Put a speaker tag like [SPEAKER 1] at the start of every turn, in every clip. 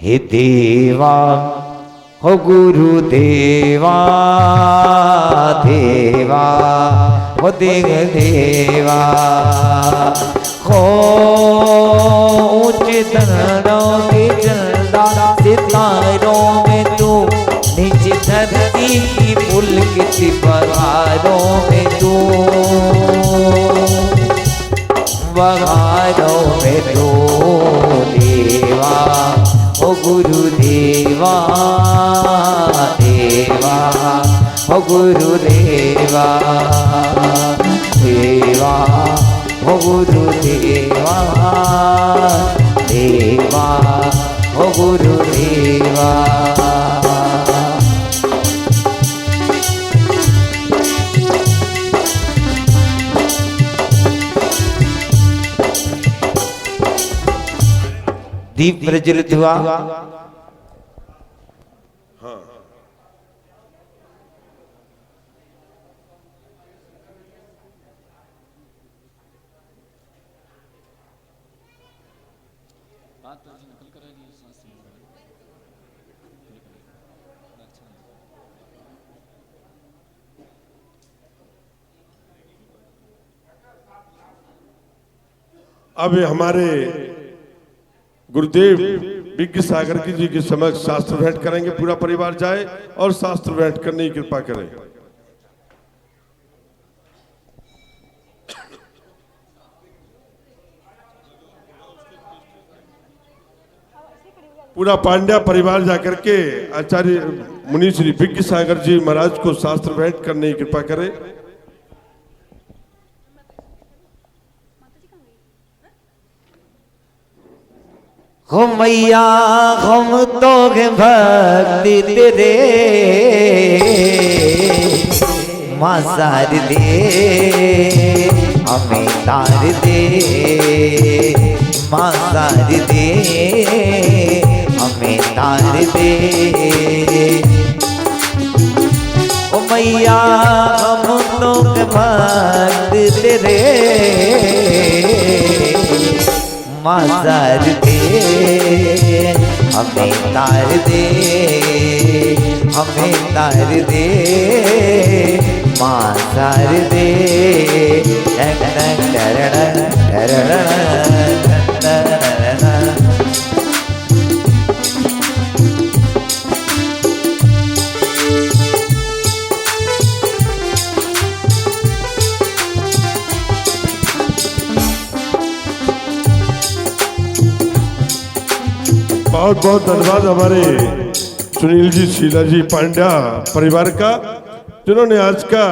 [SPEAKER 1] हे देवा हो गुरुदेवा देवा हो देव देवा हो ऊंचे तनों के चंदा सितारों में तू नीचे धरती की पुलकित बहारों में तू बहारों में तू देवा ओ गुरुदेवा देवा ओ गुरुदेवा देवा ओ गुरुदेवा देवा ओ गुरुदेवा। दीप प्रज्वलित हुआ। हाँ।
[SPEAKER 2] अब हमारे गुरुदेव विज्ञ सागर जी के समक्ष शास्त्र भेंट करेंगे। पूरा परिवार जाए और शास्त्र भेंट करने की कृपा करें। पूरा पांड्या परिवार जाकर के आचार्य मुनि श्री विज्ञ सागर जी महाराज को शास्त्र भेंट करने की कृपा करें।
[SPEAKER 1] हो मैया हम तो भक्ति तेरे माँ सार दे हमें तार दे माँ सार दे हमें तार दे। ओ मैया हम तो भक्ति तेरे माज़ार दे हमें तार दे हमें तार दे माज़ार दे।
[SPEAKER 2] बहुत बहुत धन्यवाद हमारे सुनील जी शीला जी पांड्या परिवार का, जिन्होंने आज का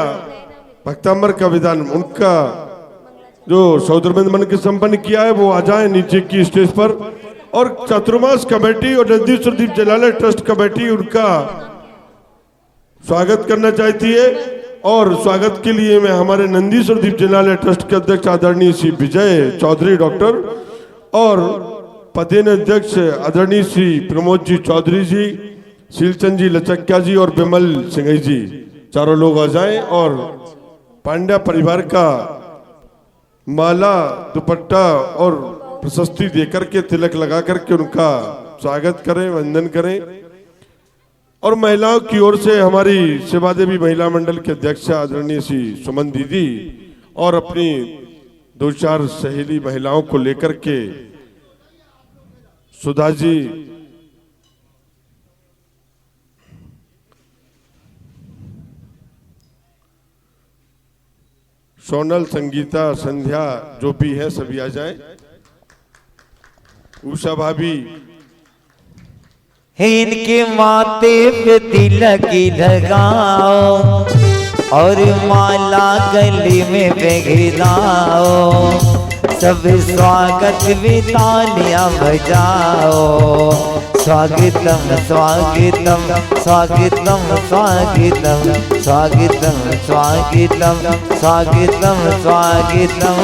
[SPEAKER 2] भक्तांबर का विधान उनका जो सौदरबंद मन के संपन्न किया है वो आ जाए नीचे की स्टेज पर। और चातुर्मास कमेटी और नंदीश्वर दीप जलालय ट्रस्ट कमेटी उनका स्वागत करना चाहती है। और स्वागत के लिए मैं हमारे नंदीश्वर दीप जलालय ट्रस्ट के अध्यक्ष आदरणीय श्री विजय चौधरी डॉक्टर और पदेन अध्यक्ष आदरणीय श्री प्रमोद जी चौधरी जी, शीलचंद जी लचक्या जी और बिमल सिंह जी, चारों लोग आ जाएं और पांड्या परिवार का माला दुपट्टा और प्रशस्ति देकर के तिलक लगा करके उनका स्वागत करें, वंदन करें। और महिलाओं की ओर से हमारी सेवा देवी महिला मंडल के अध्यक्ष आदरणीय श्री सुमन दीदी और अपनी 2-4 सहेली महिलाओं को लेकर के सुधा जी, सोनल, संगीता, संध्या जो भी है सभी आ जाएं। उषा भाभी,
[SPEAKER 1] इनके माथे पे तिलक लगाओ और माला गले में पहनाओ, सब स्वागत में तालियां बजाओ। स्वागतम स्वागतम स्वागतम स्वागतम स्वागतम स्वागतम स्वागतम स्वागतम।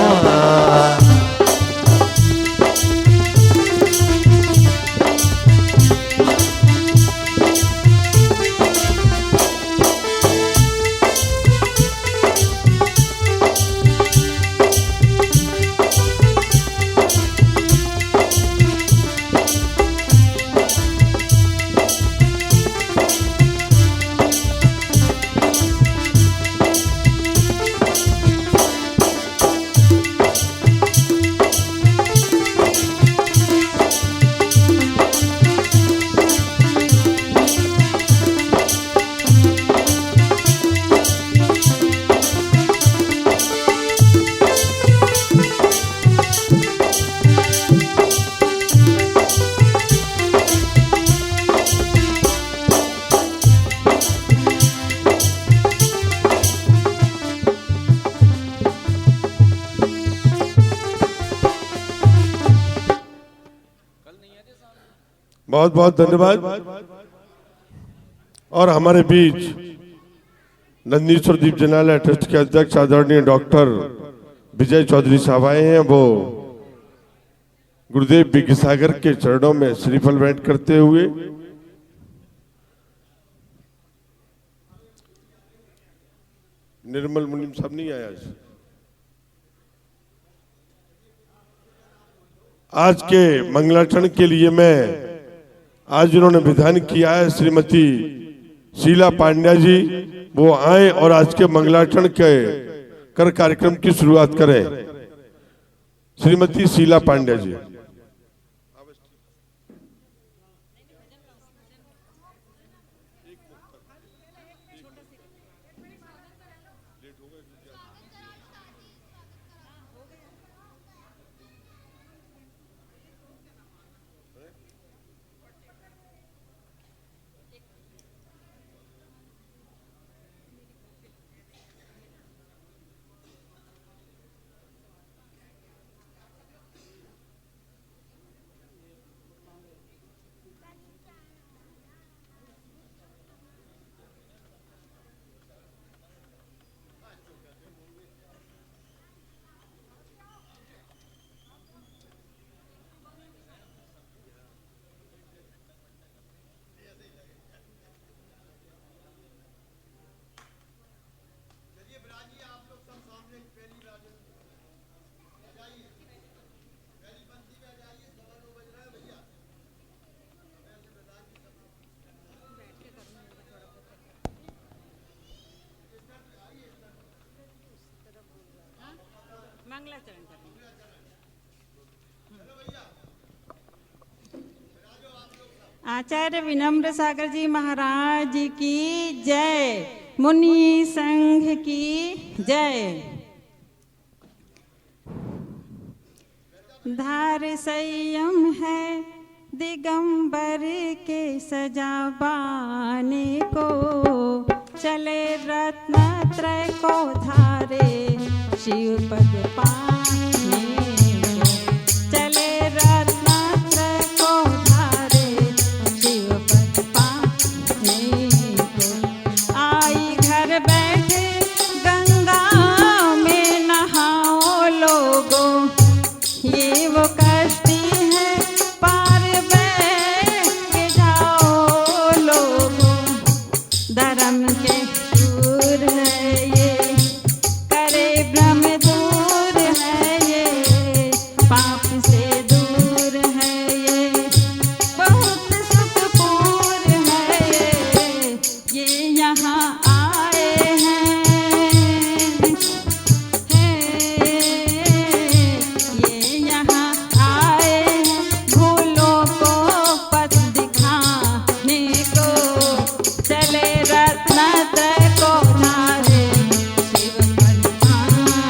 [SPEAKER 2] बहुत बहुत धन्यवाद। और हमारे बीच नंदीश्वर दीप जनालय ट्रस्ट के अध्यक्ष आदरणीय डॉक्टर विजय चौधरी साहब आए हैं। वो गुरुदेव विज्ञसागर के चरणों में श्रीफल भेंट करते हुए निर्मल मुनीम साहब नहीं आया आज के मंगलाचरण के लिए। मैं आज उन्होंने विधान किया है श्रीमती शीला पांड्या जी, वो आए और आज के मंगलाचरण के कर कार्यक्रम की शुरुआत करें। श्रीमती शीला पांड्या जी।
[SPEAKER 3] आचार्य विनम्र सागर जी महाराज की जय, मुनि संघ की जय। धार संयम है दिगंबर के सजाबाने को, चले रत्न त्रय को धारे शिव पद पाने को, चले रत्न त्रय को धारे शिव पद पाने को। आई घर बैठे गंगा में नहाओ लोगो, ये वो कश्ती है पार बैठ जाओ लोगो। धर्म के दूर है ये, करे भ्रम दूर है ये, पाप से दूर है ये, बहुत सुखपूर है ये यहाँ आए हैं, ये यहाँ आए हैं भूलों को पथ दिखाने को। चले रत्न त्रय को धारे शिव पद पाने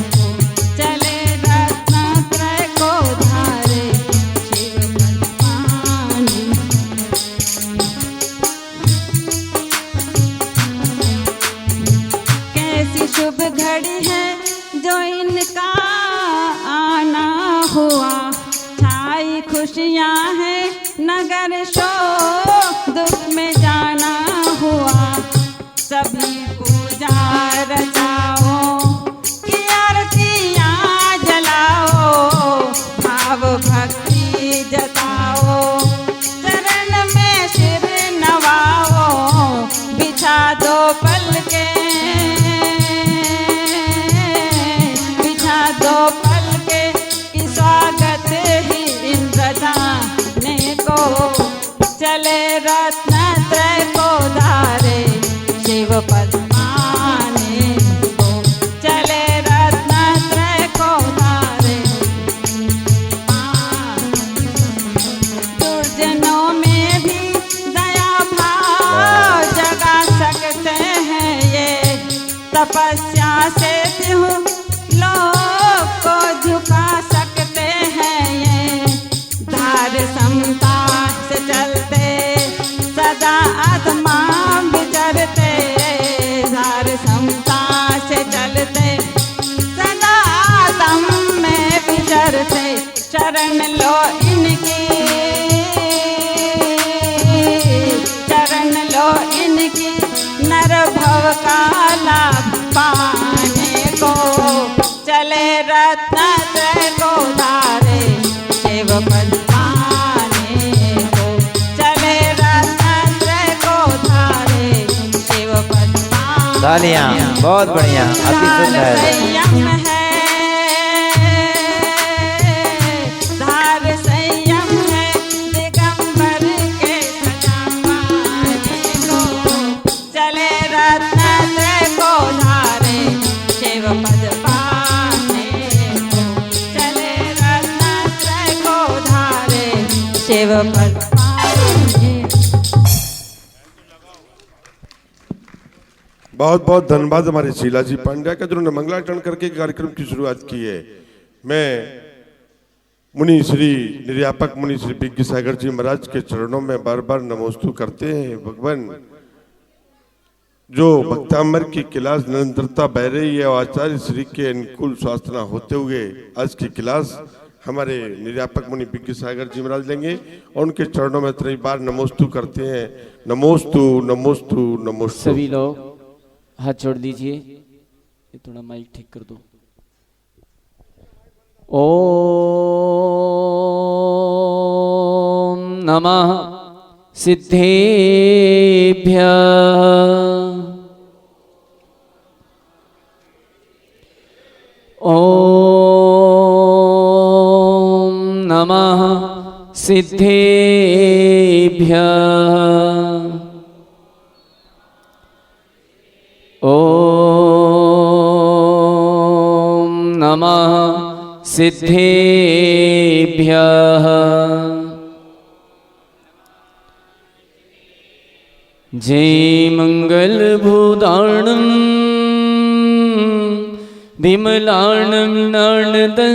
[SPEAKER 3] को, चले रत्न त्रय को धारे शिव पद पाने को। कैसी शुभ घड़ी है जो इनका आना हुआ, छाई खुशियाँ हैं नगर शो दुख में जाना हुआ। सभी पूजा रचाओ की आरतियाँ जलाओ, भाव भक्ति जताओ, चरण में सिर नवाओ, बिछा दो पलके, बिछा दो पलके की स्वागत ही इंद्र जाने को। चले रत्न त्रय को धारे शिव पद पाने को, चले रत्न त्रय को धारे दुर्जनों में भी दया भाव जगा सकते हैं ये, तपस्या से लोग को झुका सकते हैं ये। धार समता से चलते
[SPEAKER 1] तालियां, बहुत बढ़िया, अति सुंदर।
[SPEAKER 3] संयम है, धार संयम है, दिगंबर के खजाने को चले रत्न को धारे शिव पद पाने को, चले रत्न को धारे शिव पद पाने।
[SPEAKER 2] बहुत बहुत धन्यवाद हमारे शीला जी पांड्या का जिन्होंने मंगलाचरण करके कार्यक्रम की शुरुआत की है। मैं मुनि श्री निर्यापक मुनि श्री विज्ञ सागर जी महाराज के चरणों में बार बार नमोस्तु करते हैं। भगवान जो भक्तामर की क्लास निरंतरता बह रही है और आचार्य श्री के अनुकूल स्वास्थना होते हुए आज की क्लास हमारे निर्यापक मुनि विज्ञ सागर जी महाराज लेंगे और उनके चरणों में कई बार नमोस्तु करते हैं। नमोस्तु नमोस्तु नमोस्तु।
[SPEAKER 4] सभी लोग हाथ छोड़ दीजिए, ये थोड़ा माइक ठीक कर दो। ओम नमः सिद्धेभ्यः। ओम नमः सिद्धेभ्यः। ओम नमः सिद्धेभ्यः। जय मंगल भूदाणं विमलाणं नाणदंसणमयाणं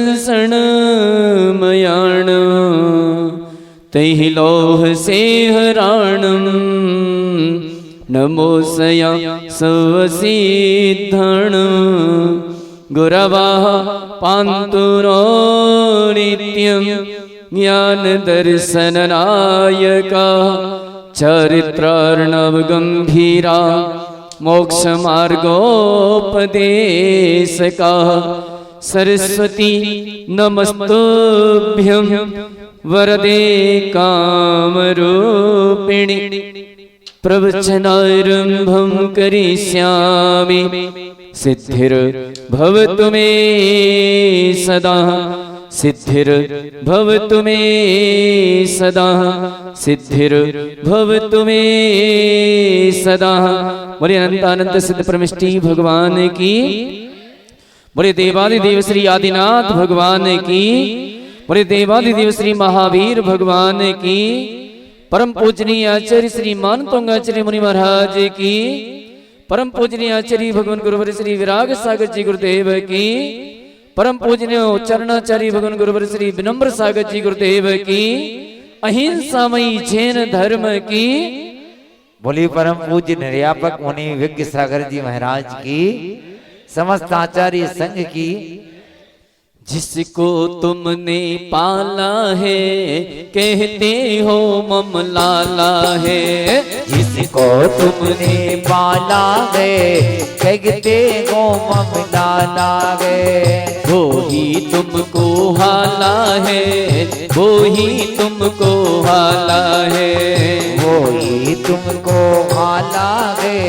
[SPEAKER 4] तैलोह सेहराणं नमोसया सवसिद्धणं गुरवः पान्तुरो नित्यं ज्ञानदर्शननायकः चरित्रार्णवगम्भीरा मोक्षमार्गोपदेशकः सरस्वती नमस्तुभ्यं वरदे कामरूपिणि प्रवचनारम्भं करिष्यामि सिद्धिर्भवतु मे सदा सिद्धिर्भवतु मे सदा सिद्धिर्भवतु मे सदा। बोले अनंतानंत सिद्ध परमेष्टि भगवान की, बोले देवादिदेव श्री आदिनाथ भगवान की, बोले देवादिदेव श्री महावीर भगवान की, परम पूजनीय आचार्य श्री मानतोंगाचार्य मुनि महाराज की, परम पूजनीय आचार्य भगवान गुरुवर श्री विराग सागर जी गुरुदेव की, परम पूजनीय चरणाचार्य भगवान गुरुवर श्री विनम्र सागर जी गुरुदेव की, अहिंसामयी जैन धर्म की,
[SPEAKER 1] बोली परम पूज्य निर्यापक मुनि विज्ञ सागर जी महाराज की, समस्त आचार्य संघ की।
[SPEAKER 4] जिसको तुमने पाला है कहते हो मम लाला है,
[SPEAKER 1] जिसको तुमने पाला है कहते हो मम लाला है,
[SPEAKER 4] वो ही तुमको हाला है, वो ही तुमको हाला है,
[SPEAKER 1] वो ही तुमको हाला है,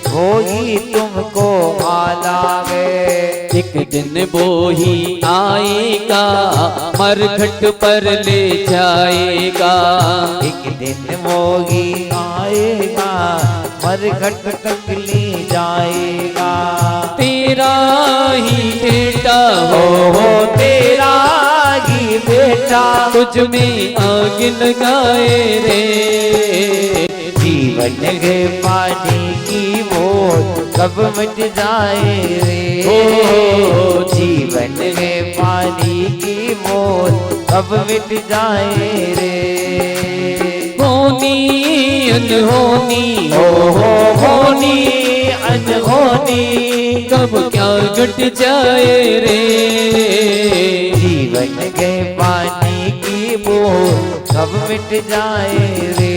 [SPEAKER 1] वो ही तुमको हाला है।
[SPEAKER 4] एक दिन वो ही आएगा मरघट पर ले जाएगा,
[SPEAKER 1] एक दिन वो ही आएगा मरघट तक ले जाएगा।
[SPEAKER 4] तेरा ही बेटा
[SPEAKER 1] हो तेरा ही बेटा
[SPEAKER 4] तुझ में आग लगाए रे,
[SPEAKER 1] जीवन के पानी की बोल कब मिट जाए रे,
[SPEAKER 4] ओ
[SPEAKER 1] जीवन के पानी की बोल कब मिट जाए रे।
[SPEAKER 4] होनी अनहोनी
[SPEAKER 1] होनी अनहोनी
[SPEAKER 4] कब क्या घट जाए रे,
[SPEAKER 1] जीवन के पानी की बोल कब मिट जाए रे,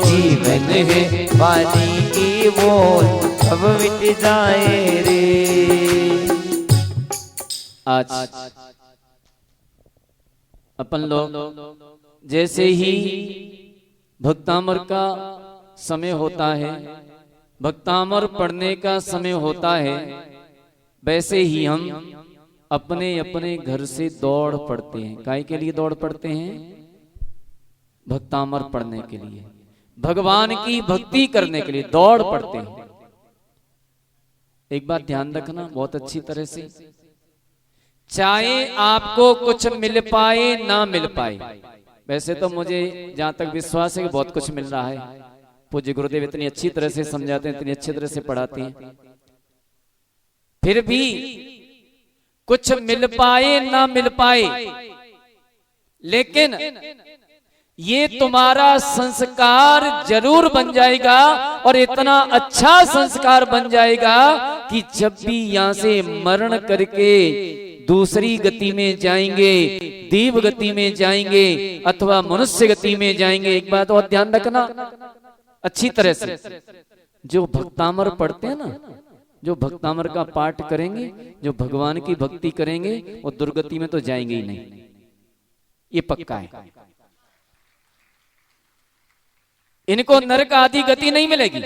[SPEAKER 1] जीवन के पानी की बोल कब मिट जाए रे।
[SPEAKER 4] आज अपन लोग जैसे ही भक्तामर का समय होता है, भक्तामर पढ़ने का समय होता है, वैसे ही हम अपने अपने घर से दौड़ पड़ते हैं। काय के लिए दौड़ पड़ते हैं? भक्तामर पढ़ने के लिए, भगवान की भक्ति करने के लिए दौड़ पड़ते हैं। एक बात ध्यान रखना बहुत अच्छी तरह से, चाहे आपको कुछ मिल पाए ना मिल पाए, वैसे तो मुझे जहां तक विश्वास है कि बहुत कुछ मिल रहा है। पूज्य गुरुदेव इतनी अच्छी तरह से समझाते हैं, इतनी अच्छी तरह से पढ़ाते हैं, फिर भी कुछ मिल पाए ना मिल पाए, लेकिन ये तुम्हारा संस्कार जरूर बन जाएगा, और इतना अच्छा संस्कार बन जाएगा कि जब भी यहां से मरण करके दूसरी गति में जाएंगे, देव गति में जाएंगे अथवा मनुष्य गति में जाएंगे, एक बात और ध्यान रखना अच्छी तरह से, जो भक्तामर पढ़ते हैं ना, जो भक्तामर का पाठ करेंगे, जो भगवान की भक्ति करेंगे, वो दुर्गति में तो जाएंगे ही नहीं, ये पक्का है। इनको नरक आदि गति नहीं मिलेगी।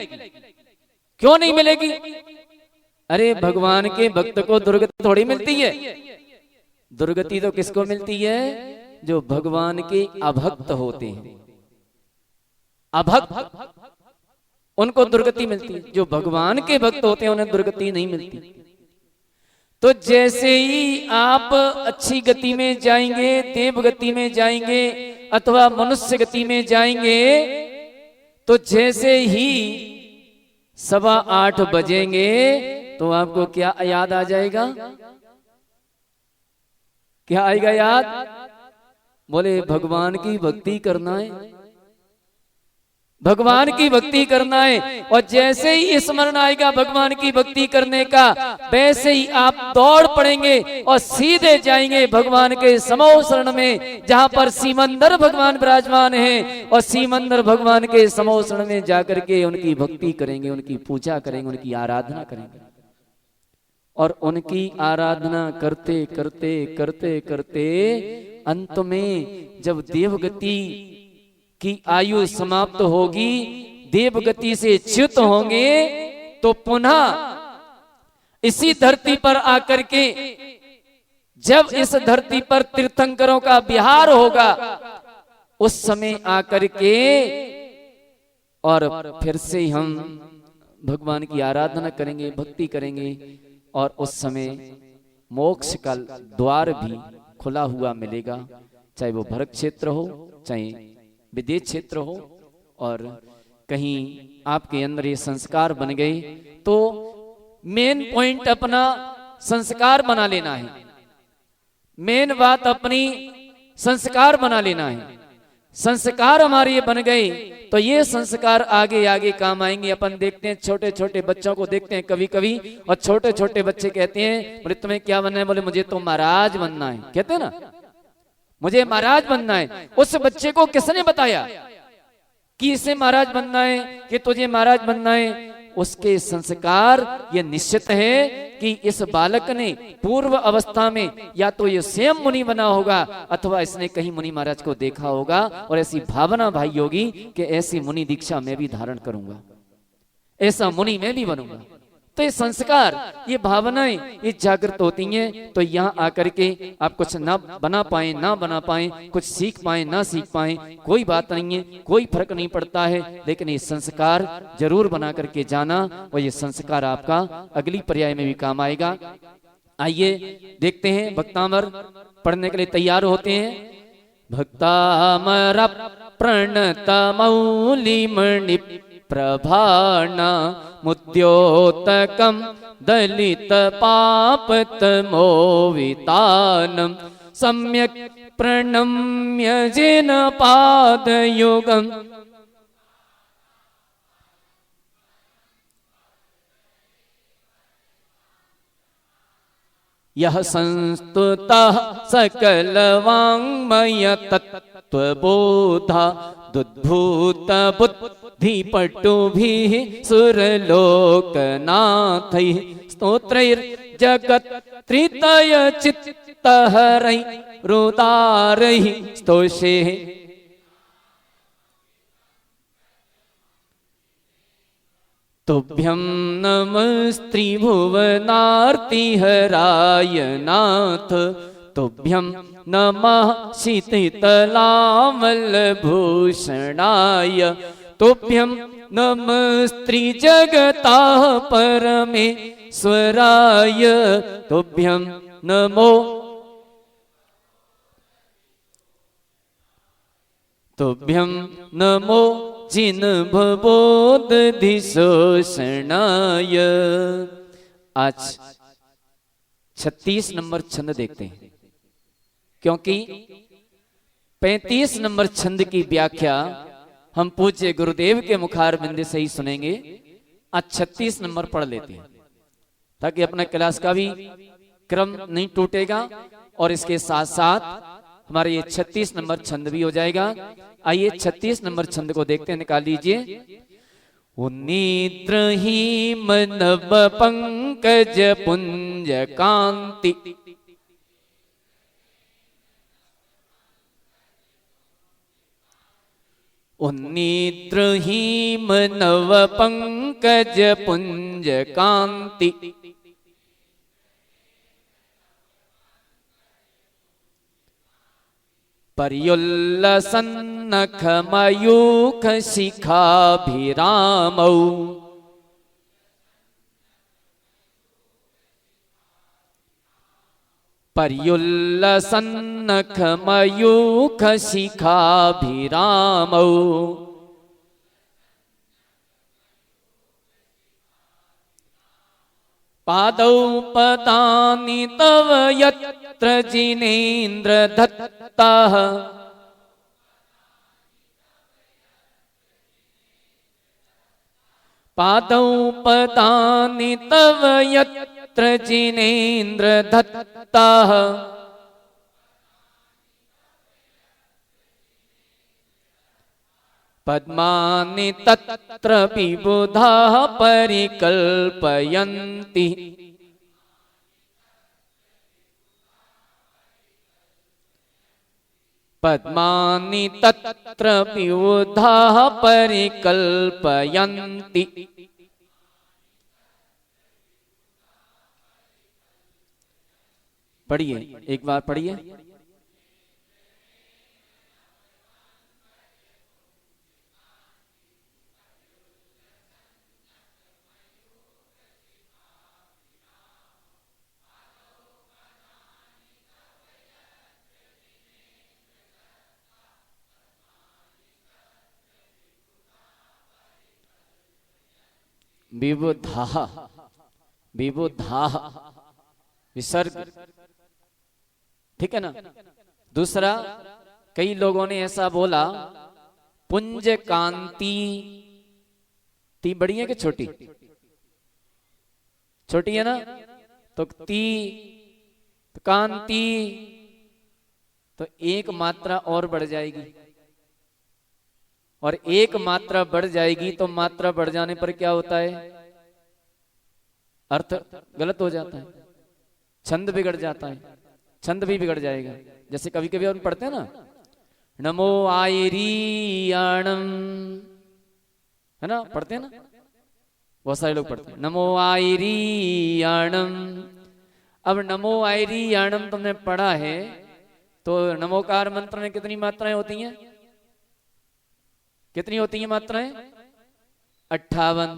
[SPEAKER 4] क्यों नहीं मिलेगी? अरे भगवान के भक्त को दुर्गति थोड़ी मिलती है। दुर्गति तो किसको मिलती है? जो भगवान के अभक्त होते हैं, अभक्त, उनको दुर्गति मिलती है। जो भगवान के भक्त होते हैं उन्हें दुर्गति नहीं मिलती। तो जैसे ही आप अच्छी गति में जाएंगे, देव गति में जाएंगे अथवा मनुष्य गति में जाएंगे, तो जैसे ही 7:15 बजेंगे तो आपको क्या याद आ जाएगा? क्या आएगा याद? बोले भगवान की भक्ति करना है, भगवान की भक्ति करना है। और जैसे ही स्मरण आएगा भगवान की भक्ति करने का, वैसे ही आप दौड़ पड़ेंगे और सीधे जाएंगे भगवान के समूह शरण में, जहां पर सीमंदर भगवान विराजमान हैं। और सीमंदर भगवान के समूह शरण में जाकर के उनकी भक्ति करेंगे, उनकी पूजा करेंगे, उनकी आराधना करेंगे। और उनकी आराधना करते करते करते करते अंत में जब देवगति की आयु समाप्त होगी, देवगति से च्युत होंगे, तो पुनः इसी धरती पर आकर के, जब इस धरती पर तीर्थंकरों का विहार होगा, उस समय आकर के और फिर से हम भगवान की आराधना करेंगे, भक्ति करेंगे। और उस समय मोक्ष का द्वार भी खुला हुआ मिलेगा, चाहे वो भरत क्षेत्र हो, चाहे विदेश क्षेत्र हो। और कहीं आपके अंदर ये संस्कार बन गए तो मेन पॉइंट अपना संस्कार बना लेना है, मेन बात अपनी संस्कार बना लेना है। संस्कार हमारे ये बन गए तो ये संस्कार आगे आगे काम आएंगे। अपन देखते हैं छोटे छोटे बच्चों को देखते हैं कभी कभी, और छोटे छोटे बच्चे कहते हैं बोले तुम्हें क्या बनना है? बोले मुझे तो महाराज बनना है। कहते हैं ना, मुझे महाराज बनना है। उस बच्चे को किसने बताया कि इसे महाराज बनना है, कि तुझे महाराज बनना है? उसके संस्कार ये निश्चित है कि इस बालक ने पूर्व अवस्था में या तो ये स्वयं मुनि बना होगा अथवा इसने कहीं मुनि महाराज को देखा होगा, और ऐसी भावना भाई होगी कि ऐसी मुनि दीक्षा मैं भी धारण करूंगा, ऐसा मुनि मैं भी बनूंगा। तो ये संस्कार, ये भावनाएं ये जागृत होती हैं। तो यहाँ आकर के आप कुछ ना बना पाए ना बना पाए, कुछ सीख पाए ना सीख पाए, कोई बात नहीं है, कोई फर्क नहीं पड़ता है, लेकिन ये संस्कार जरूर बना करके जाना, और ये संस्कार आपका अगली पर्याय में भी काम आएगा। आइए देखते हैं, भक्तामर पढ़ने के लिए तैयार होते हैं। भक्तामर प्रणत मौलिमणि प्रभाना मुद्योतकम दलित पापत मोवितानम सम्यक प्रणम्य जिन पादयुगम यह संस्तुतः सकल वाङ्मय तत्त्वबोधा दुद्भूत बुद्धिपटुभिः सुरलोकनाथैः स्तोत्रैर्जगत् त्रितय चित्तहरैः रुदारैः स्तोषेः। तुभ्यं नमस्त्रिभुवनार्तिहराय नाथ तुभ्यं नमः शीतलावल्लभूषणाय तुभ्यं नमस्त्रिजगताः परमेश्वराय तुभ्यं नमो तुभ्यं नमो जिन्भवोदधिशोषणाय। आज 36 नंबर छंद देखते हैं, क्योंकि 35 नंबर छंद की व्याख्या हम पूज्य गुरुदेव के मुखारबिंद से ही सुनेंगे। आज 36 नंबर पढ़ लेते हैं ताकि अपना क्लास का भी क्रम नहीं टूटेगा और इसके साथ साथ हमारे ये 36 नंबर छंद भी हो जाएगा। आइए 36 नंबर छंद को देखते हैं, निकाल लीजिए। नेत्रहीन नभ पंकज पुंज कांति नेत्रहीन नव पंकज पुंज कांति पर्युल्लसन्नखमयूख शिखाभिरामौ पर्युल्लसन्नखमयूख शिखाभिरामौ पादौ पदानि तव यत्र जिनेन्द्र दत्तः पादौ पदानि तव यत्र जिनेन्द्र दत्तः पद्मानि तत्र विबुधाः परिकल्पयन्ति पद्मानि तत्र विबुधाः परिकल्पयन्ति। पढ़िए, एक बार पढ़िए। विबुधाः विबुधाः विसर्ग, ठीक है ना। दूसरा, कई लोगों ने ऐसा बोला पुंज कांति, ती बड़ी है कि छोटी? छोटी है ना, तो ती तो कांति, तो एक मात्रा और बढ़ जाएगी, और एक मात्रा बढ़ जाएगी तो मात्रा बढ़ जाने पर क्या होता है? अर्थ गलत हो जाता है, छंद बिगड़ जाता है, छंद भी बिगड़ जाएगा। जैसे कभी कभी हम पढ़ते हैं ना, नमो आयरियाणम, है ना, पढ़ते हैं ना, बहुत सारे लोग पढ़ते हैं नमो आयरियाणम। अब नमो आयरियाणम तुमने पढ़ा है तो नमोकार मंत्र में कितनी मात्राएं होती हैं? कितनी होती हैं मात्राएं? 58,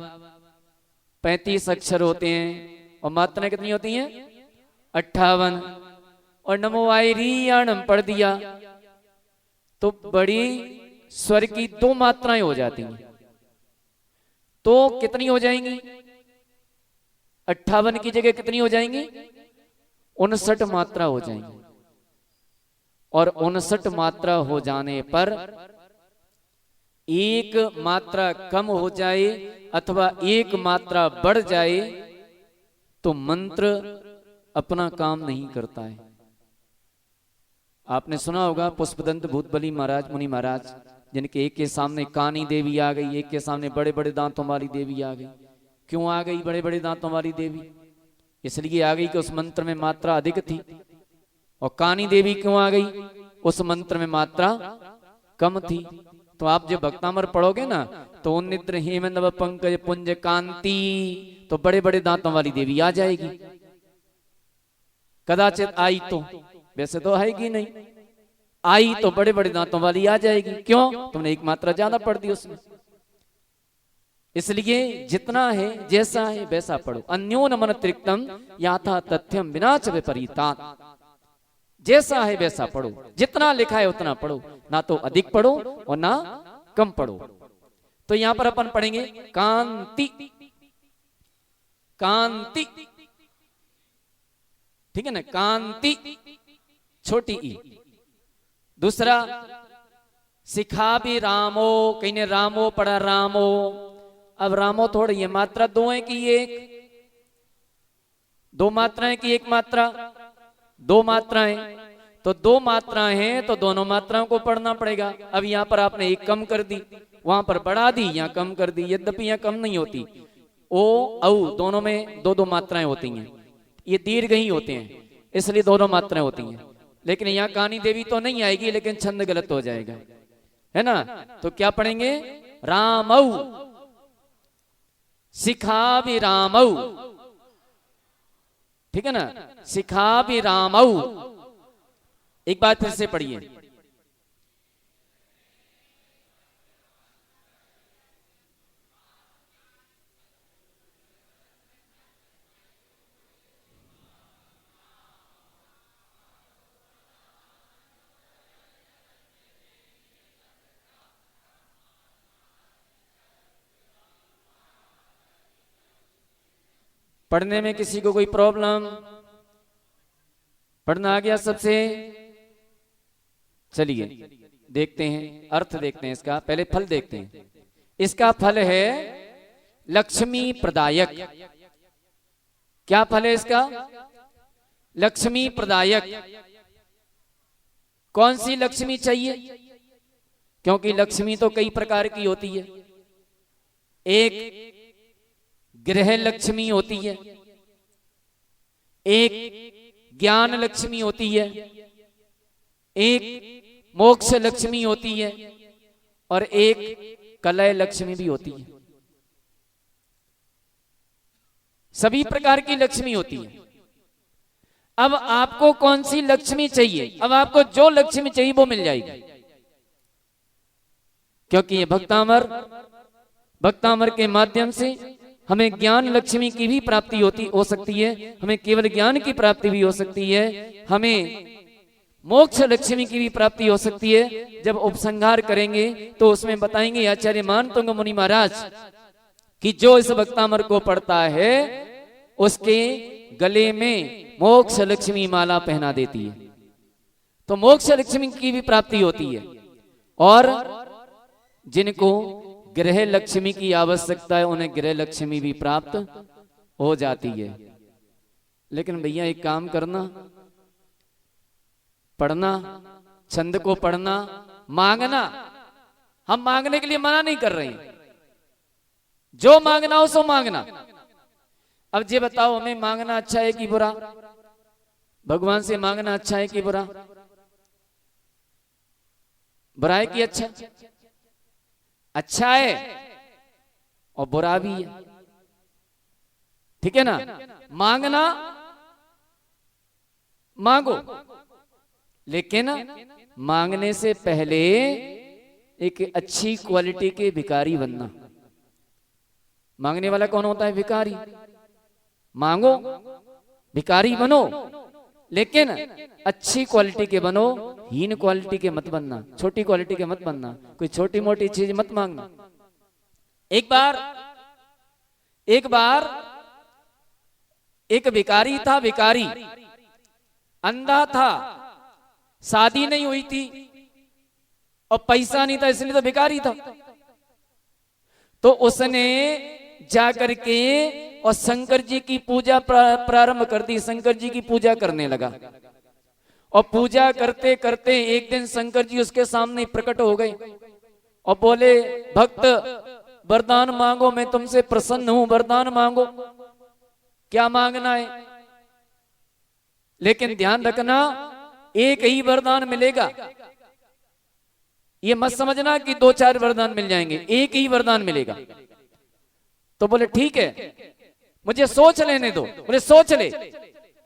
[SPEAKER 4] 35 अक्षर होते हैं, और मात्राएं कितनी होती हैं? 58। और नमो आयरियाणम पढ़ दिया तो बड़ी स्वर की 2 मात्राएं हो जाती हैं, तो कितनी हो जाएंगी? 58 की जगह कितनी हो जाएंगी? 59 मात्रा हो जाएंगी। और 59 मात्रा हो जाने पर एक मात्रा कम हो जाए अथवा एक मात्रा बढ़ जाए तो मंत्र अपना काम नहीं करता है। आपने सुना होगा पुष्पदंत भूतबली महाराज, मुनि महाराज, जिनके एक के सामने कानी देवी आ गई, एक के सामने बड़े बड़े दांतों वाली देवी आ गई। क्यों आ गई बड़े बड़े दांतों वाली देवी? इसलिए आ गई कि उस मंत्र में मात्रा अधिक थी। और कानी देवी क्यों आ गई? उस मंत्र में मात्रा कम थी। तो आप जो भक्तामर पढ़ोगे ना तो निद्र हेमंत पंकज पुंज कांति, तो बड़े बड़े दांतों वाली देवी आ जाएगी। कदाचित आई तो, वैसे तो आएगी नहीं, आई तो बड़े बड़े दांतों वाली आ जाएगी। क्यों? तुमने एक मात्रा ज्यादा पढ़ दी उसमें। इसलिए जितना है जैसा है वैसा पढ़ो। अन्योन मन त्रिक्तम याथा तथ्यम बिना च विपरीतात्। जैसा है वैसा पढ़ो, जितना लिखा है उतना पढ़ो, ना तो अधिक पढ़ो और ना कम पढ़ो। तो यहां पर अपन पढ़ेंगे कांति, कांति, ठीक है ना, कांति छोटी ई। दूसरा सिखा भी रामो, कहीं ने रामो पढ़ा रामो। अब रामो थोड़ी ये मात्रा दो है कि एक, दो मात्राएं की एक मात्रा, दो मात्राएं, तो दो मात्राएं हैं तो दोनों मात्राओं को पढ़ना पड़ेगा। अब यहां पर आपने एक कम कर दी, वहां पर बढ़ा दी, यहां कम कर दी। यद्यपि यहां कम नहीं होती, ओ औ दोनों में दो दो मात्राएं होती हैं, ये दीर्घ ही होते हैं इसलिए दोनों मात्राएं होती हैं। लेकिन यहां कानी देवी तो नहीं आएगी, लेकिन छंद गलत हो जाएगा, है ना। तो क्या पढ़ेंगे? रामौ सिखा भी रामौ, ठीक है ना, सिखा भी रामौ। एक बार फिर से पढ़िए। पढ़ने में किसी को कोई प्रॉब्लम? पढ़ना आ गया सबसे? चलिए देखते हैं, अर्थ देखते हैं इसका। पहले फल देखते हैं। इसका फल है लक्ष्मी प्रदायक। क्या फल है इसका? लक्ष्मी प्रदायक। कौन सी लक्ष्मी चाहिए? क्योंकि लक्ष्मी तो कई प्रकार की होती है। एक गृह लक्ष्मी होती है, एक ज्ञान लक्ष्मी होती है, एक मोक्ष लक्ष्मी होती है और एक कलय लक्ष्मी भी होती है। सभी प्रकार की लक्ष्मी होती है। अब आपको कौन सी लक्ष्मी चाहिए? अब आपको जो लक्ष्मी चाहिए वो मिल जाएगी, क्योंकि ये भक्तामर, भक्तामर के माध्यम से हमें ज्ञान लक्ष्मी की भी प्राप्ति हो सकती है, हमें केवल ज्ञान की प्राप्ति भी हो सकती है, हमें मोक्ष लक्ष्मी की भी प्राप्ति हो सकती है। जब उपसंहार करेंगे तो उसमें बताएंगे आचार्य मानतुंग मुनि महाराज कि जो इस भक्तामर को पढ़ता है उसके गले में मोक्ष लक्ष्मी माला पहना देती है, तो मोक्ष लक्ष्मी की भी प्राप्ति होती है। और जिनको गृह लक्ष्मी की आवश्यकता है उन्हें गृह लक्ष्मी भी प्राप्त हो जाती है। लेकिन भैया एक काम करना, पढ़ना, छंद को पढ़ना, मांगना। हम मांगने के लिए मना नहीं कर रहे हैं, जो मांगना हो सो मांगना। अब ये बताओ, हमें मांगना अच्छा है कि बुरा? भगवान से मांगना अच्छा है कि बुरा? बुरा है कि अच्छा? अच्छा है और बुरा भी है, ठीक है ना। मांगना, मांगो, लेकिन मांगने से पहले एक अच्छी क्वालिटी के भिखारी बनना। मांगने वाला कौन होता है? भिखारी। मांगो, भिखारी बनो, लेकिन अच्छी क्वालिटी के बनो, हीन क्वालिटी के मत बनना, छोटी क्वालिटी के मत बनना, कोई छोटी मोटी चीज मत मांगना। एक बार एक भिखारी था। भिखारी अंधा था, शादी नहीं हुई थी और पैसा नहीं था, इसलिए तो भिखारी था। तो उसने जाकर के और शंकर जी की पूजा प्रारंभ कर दी। शंकर जी की पूजा करने लगा और पूजा करते करते एक दिन शंकर जी उसके सामने प्रकट हो गए और बोले, भक्त वरदान मांगो, मैं तुमसे प्रसन्न हूं, वरदान मांगो, क्या मांगना है। लेकिन ध्यान रखना, एक ही वरदान मिलेगा, ये मत समझना कि 2-4 वरदान मिल जाएंगे, एक ही वरदान मिलेगा। तो बोले ठीक है, मुझे सोच लेने दो। बोले सोच ले।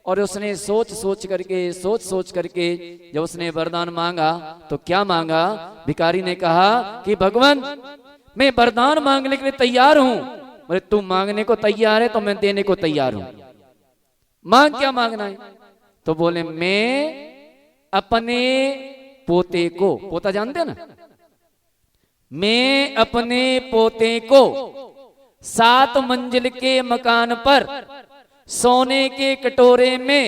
[SPEAKER 4] और उसने सोच सोच करके जब उसने वरदान मांगा तो क्या मांगा? भिखारी ने कहा कि भगवान मैं वरदान मांगने के लिए तैयार हूं। बोले तू मांगने को तैयार है तो मैं देने को तैयार हूं। मांग, क्या मांगना है? तो बोले मैं अपने पोते को, पोता जानते हैं ना, मैं अपने पोते को 7 मंजिल के मकान पर सोने के कटोरे में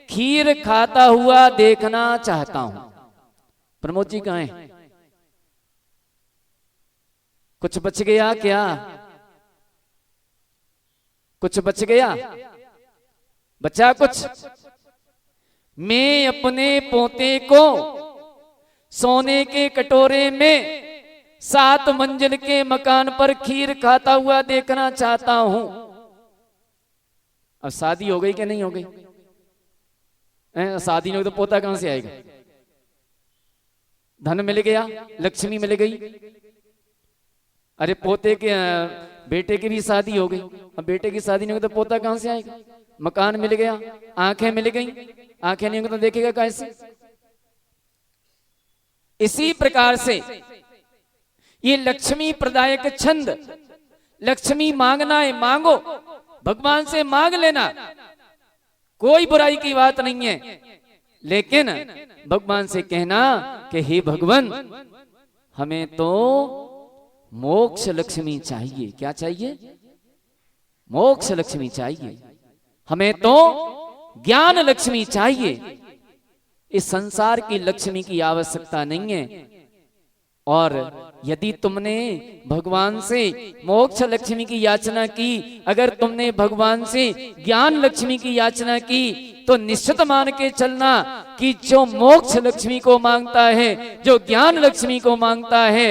[SPEAKER 4] खीर खाता हुआ देखना चाहता हूं। प्रमोद जी कहां हैं? कुछ बच गया क्या? कुछ बच गया? बचा कुछ? मैं अपने पोते को सोने के कटोरे में 7 मंजिल के मकान पर खीर खाता हुआ देखना चाहता हूं। अब शादी हो गई कि नहीं हो गई? शादी नहीं हो तो पोता कहां से आएगा? धन मिल गया, लक्ष्मी मिल गई। अरे पोते के बेटे की भी शादी हो गई, अब बेटे की शादी नहीं हो तो पोता कहां से आएगा? मकान मिल गया, आंखें मिल गई, आंखें नहीं होंगी तो देखेगा कैसे? इसी प्रकार से ये लक्ष्मी प्रदायक छंद, लक्ष्मी मांगना है मांगो, भगवान से मांग लेना, कोई बुराई की बात नहीं है। लेकिन भगवान से कहना कि हे भगवान हमें तो मोक्ष लक्ष्मी चाहिए। क्या चाहिए? मोक्ष लक्ष्मी चाहिए। हमें तो ज्ञान लक्ष्मी चाहिए। इस संसार की लक्ष्मी की आवश्यकता नहीं है। और यदि तुमने भगवान से मोक्ष लक्ष्मी की याचना की, अगर तुमने भगवान से ज्ञान लक्ष्मी की याचना की, तो निश्चित मान के चलना कि जो मोक्ष लक्ष्मी को मांगता है, जो ज्ञान लक्ष्मी को मांगता है,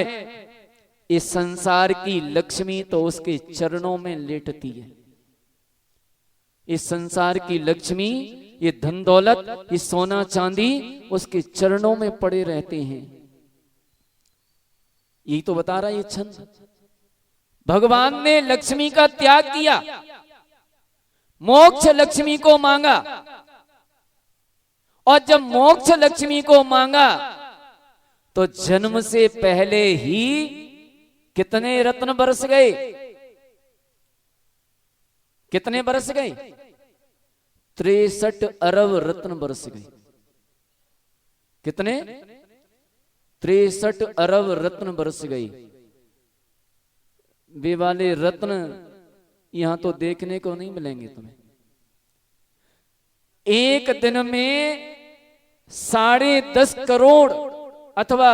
[SPEAKER 4] इस संसार की लक्ष्मी तो उसके चरणों में लेटती है। इस संसार की लक्ष्मी, ये धन दौलत, ये सोना चांदी उसके चरणों में पड़े रहते हैं। यही तो बता रहा है ये छंद। भगवान ने लक्ष्मी का त्याग किया, मोक्ष लक्ष्मी को मांगा, और जब मोक्ष लक्ष्मी को मांगा तो जन्म से पहले ही कितने रत्न बरस गए? कितने बरस गए? 63 अरब रत्न बरस गए। कितने? 63 अरब रत्न बरस गई। वे वाले रत्न यहां तो देखने को नहीं मिलेंगे तुम्हें। एक दिन में 10.5 करोड़ अथवा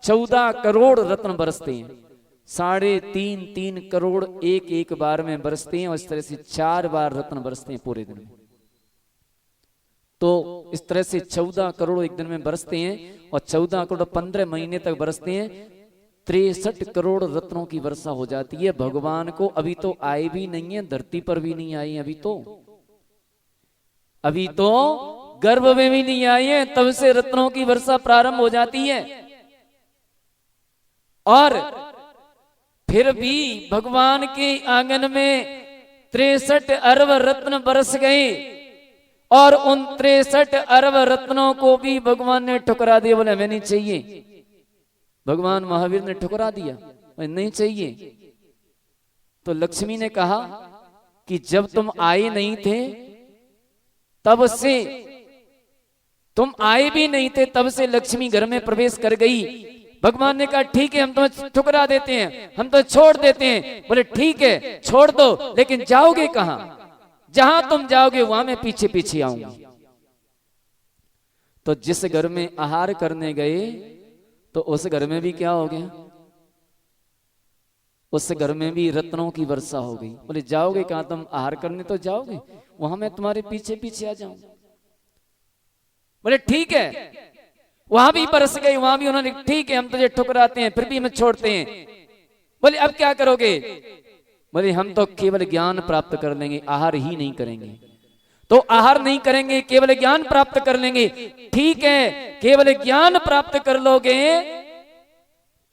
[SPEAKER 4] 14 करोड़ रत्न बरसते हैं। 3.5 करोड़ एक बार में बरसते हैं, और इस तरह से 4 बार रत्न बरसते हैं पूरे दिन में। तो इस तरह से 14 करोड़ एक दिन में बरसते हैं, और 14 करोड़ 15 महीने तक बरसते हैं। 63 करोड़ रत्नों की वर्षा हो जाती है। भगवान को अभी तो आए भी नहीं है, धरती पर भी नहीं आई, अभी तो गर्भ में भी नहीं आई है, तब से रत्नों की वर्षा प्रारंभ हो जाती है। और फिर भी भगवान के आंगन में 63 अरब रत्न बरस गए, और उन 63 अरब रत्नों को भी भगवान ने ठुकरा दिया। बोले हमें नहीं चाहिए। भगवान महावीर ने ठुकरा दिया, नहीं चाहिए। तो लक्ष्मी ने कहा कि जब तुम आए नहीं थे तब से, तुम आए भी नहीं थे तब से लक्ष्मी घर में प्रवेश कर गई। भगवान ने कहा ठीक है, हम तुम्हें ठुकरा देते हैं, हम तो छोड़ देते हैं। बोले ठीक है छोड़ दो, लेकिन जाओगे कहां? जहां तुम जाओगे वहां मैं पीछे पीछे आऊंगी। तो जिस घर में आहार करने गए तो उस घर में भी क्या हो गया? उस घर में भी रत्नों की वर्षा हो गई। बोले जाओगे कहां? तुम आहार करने तो जाओगे, वहां मैं तुम्हारे पीछे पीछे आ जाऊंगा। बोले ठीक है, वहां भी बरस गई, वहां भी उन्होंने ठीक है हम तुझे ठुकराते हैं फिर भी हमें छोड़ते हैं। बोले अब क्या करोगे? बोले हम तो केवल ज्ञान प्राप्त कर लेंगे, आहार ही नहीं करेंगे। तो आहार नहीं करेंगे, केवल ज्ञान प्राप्त कर लेंगे। ठीक है, केवल ज्ञान प्राप्त कर लोगे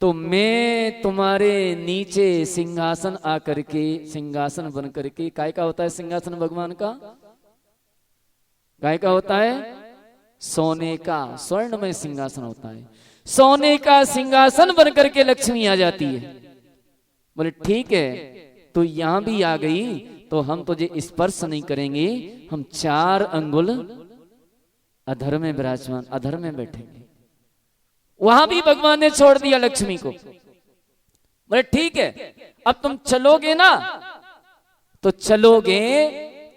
[SPEAKER 4] तो मैं तुम्हारे नीचे सिंहासन आकर के, सिंहासन बन करके, काय का होता है सिंहासन भगवान का? काय का होता है? सोने का, स्वर्ण में सिंहासन होता है। सोने का सिंहासन बन करके लक्ष्मी आ जाती है। बोले ठीक है, तो यहां भी आ गई तो हम तुझे स्पर्श नहीं करेंगे, हम 4 अंगुल अधर में विराजमान, अधर में बैठेंगे। वहां भी भगवान ने छोड़ दिया लक्ष्मी को। बोले ठीक है, अब तुम चलोगे ना, तो चलोगे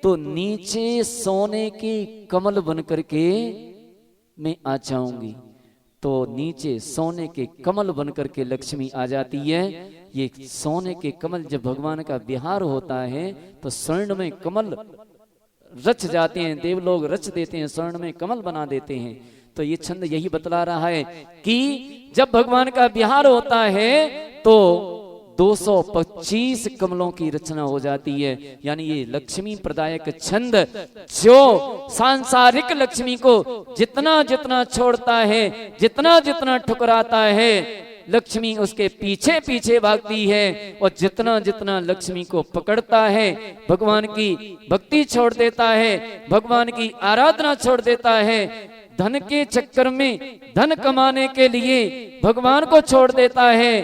[SPEAKER 4] तो नीचे सोने की कमल बन करके मैं आ जाऊंगी। तो नीचे सोने के कमल बन करके लक्ष्मी आ जाती है। ये सोने के कमल जब भगवान का विहार होता है तो स्वर्ण में कमल रच जाते हैं, देवलोग रच देते हैं, स्वर्ण में कमल बना देते हैं। तो ये छंद यही बतला रहा है कि जब भगवान का विहार होता है तो 225 कमलों की रचना हो जाती है। यानी ये लक्ष्मी प्रदायक छंद जो सांसारिक लक्ष्मी को जितना जितना छोड़ता है, जितना जितना ठुकराता है, लक्ष्मी उसके पीछे पीछे भागती है। और जितना जितना लक्ष्मी को पकड़ता है, भगवान की भक्ति छोड़ देता है, भगवान की आराधना छोड़ देता है, धन के चक्कर में, धन कमाने के लिए भगवान को छोड़ देता है,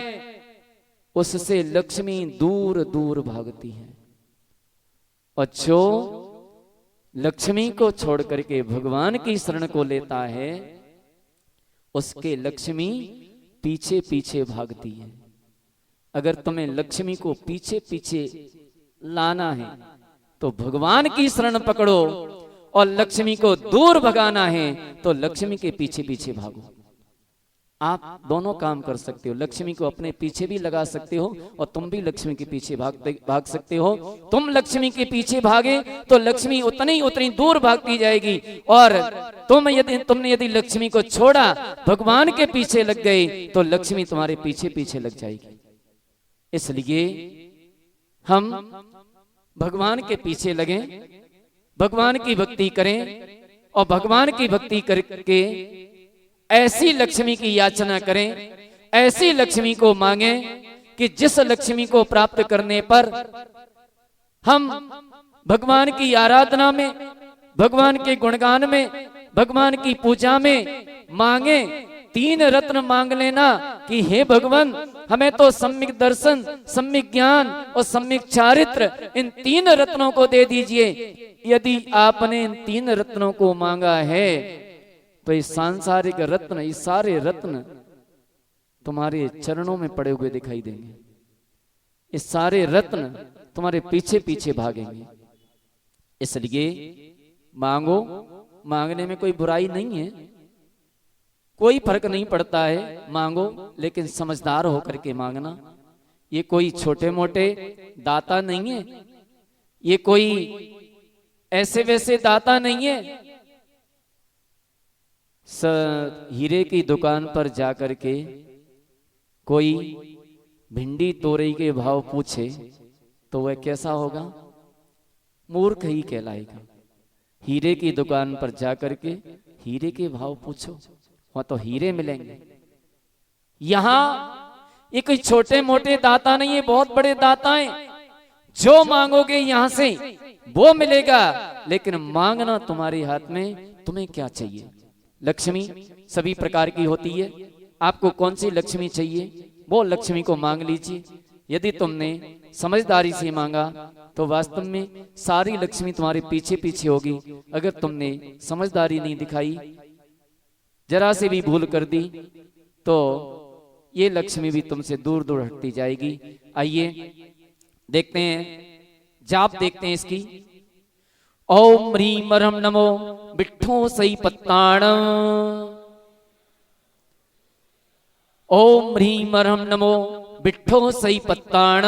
[SPEAKER 4] उससे लक्ष्मी दूर दूर भागती है। और जो लक्ष्मी को छोड़ करके भगवान की शरण को लेता है, उसके लक्ष्मी पीछे पीछे भागती है। अगर तुम्हें लक्ष्मी को पीछे पीछे लाना है तो भगवान की शरण पकड़ो, और लक्ष्मी को दूर भगाना है तो लक्ष्मी के पीछे पीछे भागो। आप दोनों काम कर सकते हो, लक्ष्मी को अपने पीछे भी लगा सकते हो और तुम भी लक्ष्मी के पीछे भाग सकते हो। तुम लक्ष्मी के पीछे भागे तो लक्ष्मी उतनी दूर भागती जाएगी, और तुमने यदि लक्ष्मी को छोड़ा, भगवान के पीछे लग गए, तो लक्ष्मी तुम्हारे पीछे पीछे लग जाएगी। इसलिए हम भगवान के पीछे लगे, भगवान की भक्ति करें, और भगवान की भक्ति करके ऐसी लक्ष्मी की याचना करें, ऐसी लक्ष्मी को मांगे कि जिस लक्ष्मी को प्राप्त करने पर हम भगवान की आराधना में, भगवान के गुणगान में, भगवान की पूजा में मांगे। 3 रत्न मांग लेना कि हे भगवान, हमें तो सम्यक दर्शन, सम्यक ज्ञान और सम्यक चारित्र, इन 3 रत्नों को दे दीजिए। यदि आपने इन 3 रत्नों को मांगा है तो ये सांसारिक रत्न, ये सारे रत्न तुम्हारे चरणों में पड़े हुए दिखाई देंगे। ये सारे रत्न तुम्हारे पीछे पीछे भागेंगे। इसलिए मांगो, मांगने में कोई बुराई नहीं है, कोई फर्क नहीं पड़ता है, मांगो, लेकिन समझदार होकर के मांगना। ये कोई छोटे मोटे दाता नहीं है, ये कोई ऐसे वैसे दाता नहीं है। हीरे की दुकान पर जाकर के कोई भिंडी तोरई के भाव पूछे तो वह कैसा होगा? मूर्ख ही कहलाएगा। हीरे की दुकान पर जाकर के हीरे के भाव पूछो, वहां तो हीरे मिलेंगे। यहां ये कोई छोटे मोटे दाता नहीं है, बहुत बड़े दाता हैं। जो मांगोगे यहां से वो मिलेगा, लेकिन मांगना तुम्हारे हाथ में। तुम्हें क्या चाहिए? लक्ष्मी सभी प्रकार की होती है, आपको कौन सी लक्ष्मी चाहिए वो लक्ष्मी को मांग लीजिए। यदि तुमने समझदारी से मांगा तो वास्तव में सारी लक्ष्मी तुम्हारे पीछे पीछे होगी। अगर तुमने समझदारी नहीं दिखाई, जरा से भी भूल कर दी, तो ये लक्ष्मी भी तुमसे दूर दूर हटती जाएगी। आइए देखते हैं, जाप देखते हैं इसकी। ओम ह्रीम रम नमो बिट्ठो सई पत्ताण। ओम ह्रीम रम नमो बिट्ठो सई पत्ताण।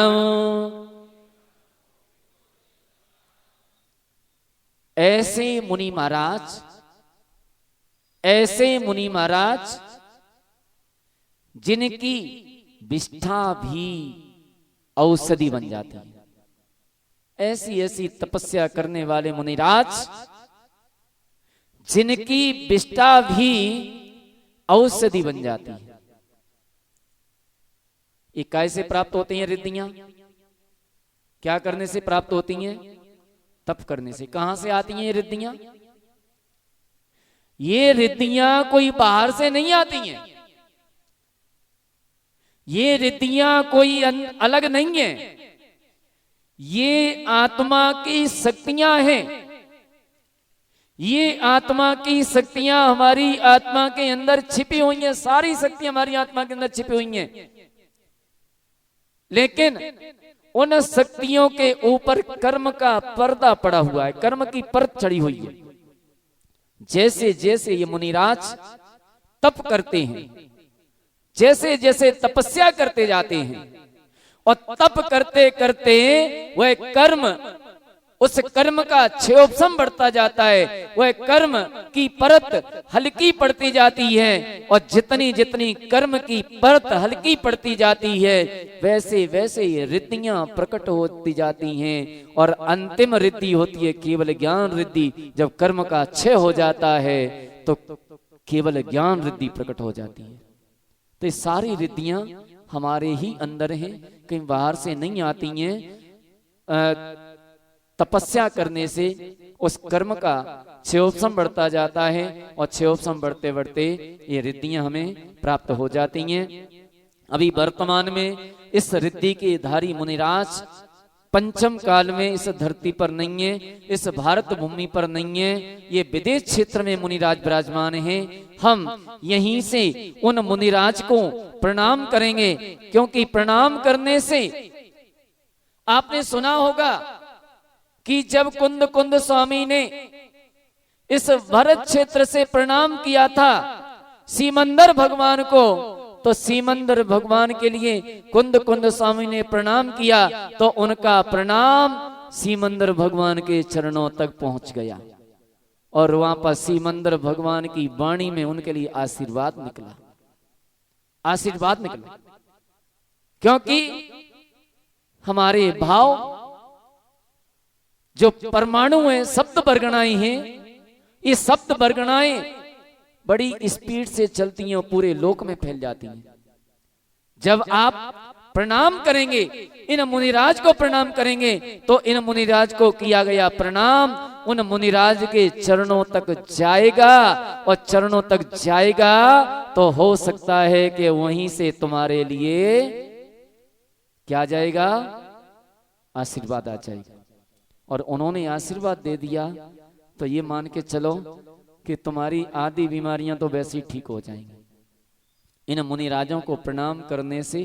[SPEAKER 4] ऐसे मुनि महाराज, ऐसे मुनि महाराज जिनकी विष्ठा भी औषधि बन जाती है, ऐसी ऐसी तपस्या करने वाले मुनिराज जिनकी विष्ठा भी औषधि बन जाती है। ये कैसे प्राप्त होती हैं रिद्धियां? क्या करने से प्राप्त होती हैं? तप करने से। कहां से आती हैं ये रिद्धियां? ये रिद्धियां कोई बाहर से नहीं आती हैं, ये रिद्धियां कोई अलग नहीं है, ये आत्मा की शक्तियां हैं। ये आत्मा की शक्तियां हमारी आत्मा के अंदर छिपी हुई हैं, सारी शक्तियां हमारी आत्मा के अंदर छिपी हुई हैं, लेकिन उन शक्तियों के ऊपर कर्म का पर्दा पड़ा हुआ है, कर्म की परत चढ़ी हुई है। जैसे जैसे ये मुनिराज तप करते हैं, जैसे जैसे तपस्या करते जाते हैं और तप करते करते वह कर्म, उस कर्म का क्षयोपशम बढ़ता जाता है, वह कर्म की परत हल्की पड़ती जाती है, और जितनी जितनी कर्म की परत हल्की पड़ती जाती है वैसे वैसे ये रिद्धियां प्रकट होती जाती हैं, और अंतिम रिद्धि होती है केवल ज्ञान रिद्धि। जब कर्म का क्षय हो जाता है तो केवल ज्ञान रिद्धि प्रकट हो जाती है। तो ये सारी रिद्धियां हमारे ही अंदर हैं, कहीं बाहर से नहीं आती हैं। तपस्या करने से उस कर्म का क्षयोपशम बढ़ता जाता है, और क्षयोपशम बढ़ते बढ़ते ये रिद्धियां हमें प्राप्त हो जाती हैं। अभी वर्तमान में इस रिद्धि के धारी मुनिराज पंचम काल में इस धरती पर नहीं है, इस भारत भूमि पर नहीं है, ये विदेश क्षेत्र में मुनिराज विराजमान हैं। हम यहीं से उन मुनिराज को प्रणाम करेंगे, क्योंकि प्रणाम करने से आपने सुना होगा कि जब कुंद कुंद स्वामी ने इस भरत क्षेत्र से प्रणाम किया था सीमंदर भगवान को, तो सीमंदर भगवान के लिए कुंद कुंद स्वामी ने प्रणाम किया, तो उनका प्रणाम सीमंदर भगवान के चरणों तक पहुंच गया, और वहां पर सीमंदर भगवान की वाणी में उनके लिए आशीर्वाद निकला, आशीर्वाद निकला। क्योंकि हमारे भाव जो परमाणु हैं, शब्द बरगणाएं हैं, ये शब्द बरगणाएं बड़ी स्पीड से चलती हैं और पूरे लोक में फैल जाती हैं। जब आप प्रणाम करेंगे, इन मुनिराज को प्रणाम करेंगे, तो इन मुनिराज को किया गया प्रणाम उन मुनिराज के चरणों तक जाएगा, और चरणों तक जाएगा तो हो सकता है कि वहीं से तुम्हारे लिए क्या जाएगा? आशीर्वाद आ जाएगा। और उन्होंने आशीर्वाद दे दिया तो ये मान के चलो कि तुम्हारी आधी बीमारियां तो वैसे ही ठीक हो जाएंगी। इन मुनिराजों को प्रणाम करने से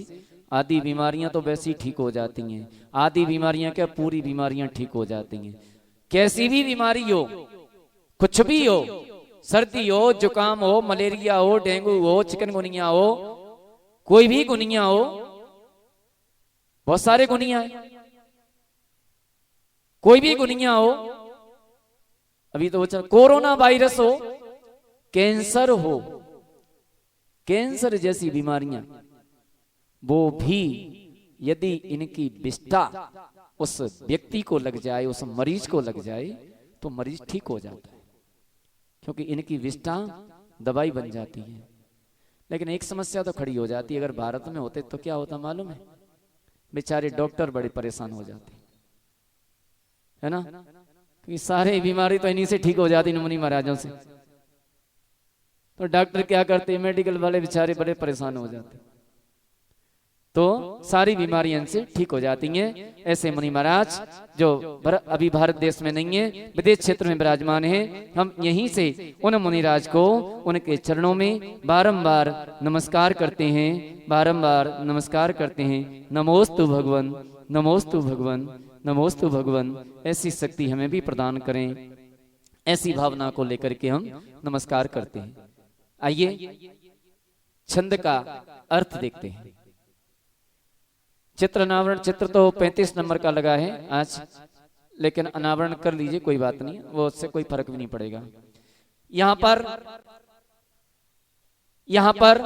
[SPEAKER 4] आधी बीमारियां तो वैसे ही ठीक हो जाती हैं। आधी बीमारियां क्या, पूरी बीमारियां ठीक हो जाती हैं। कैसी भी बीमारी हो, कुछ भी हो, सर्दी हो, जुकाम हो, मलेरिया हो, डेंगू हो, चिकनगुनिया हो, कोई भी गुनिया हो, बहुत सारे गुनिया है, कोई भी गुनिया हो, अभी तो वो कोरोना वायरस हो, कैंसर हो, कैंसर जैसी बीमारियां, वो भी यदि इनकी विष्ठा उस व्यक्ति को लग जाए, उस मरीज को लग जाए, तो मरीज ठीक हो जाता है, क्योंकि इनकी विष्ठा दवाई बन जाती है। लेकिन एक समस्या तो खड़ी हो जाती है, अगर भारत में होते तो क्या होता मालूम है? बेचारे डॉक्टर बड़े परेशान हो जाते, है ना, क्योंकि सारे बीमारी तो इन्हीं से ठीक हो जाती, मुनि महाराजों से। तो डॉक्टर क्या करते, मेडिकल वाले बेचारे बड़े परेशान हो जाते, तो सारी बीमारियां इनसे ठीक हो जाती हैं। ऐसे मुनि महाराज जो अभी भारत देश में नहीं है, विदेश क्षेत्र में विराजमान है, हम यहीं से उन मुनिराज को उनके चरणों में बारंबार नमस्कार करते हैं, बारंबार नमस्कार करते हैं। नमोस्तु भगवन, नमोस्तु भगवन, नमोस्तु भगवन। ऐसी शक्ति हमें भी प्रदान करें, ऐसी भावना को लेकर के हम नमस्कार करते हैं। आइए छंद का अर्थ देखते हैं। चित्र अनावरण, चित्र तो 35 नंबर का लगा है आज, लेकिन अनावरण कर लीजिए, कोई बात नहीं, वो उससे कोई फर्क भी नहीं पड़ेगा। यहां पर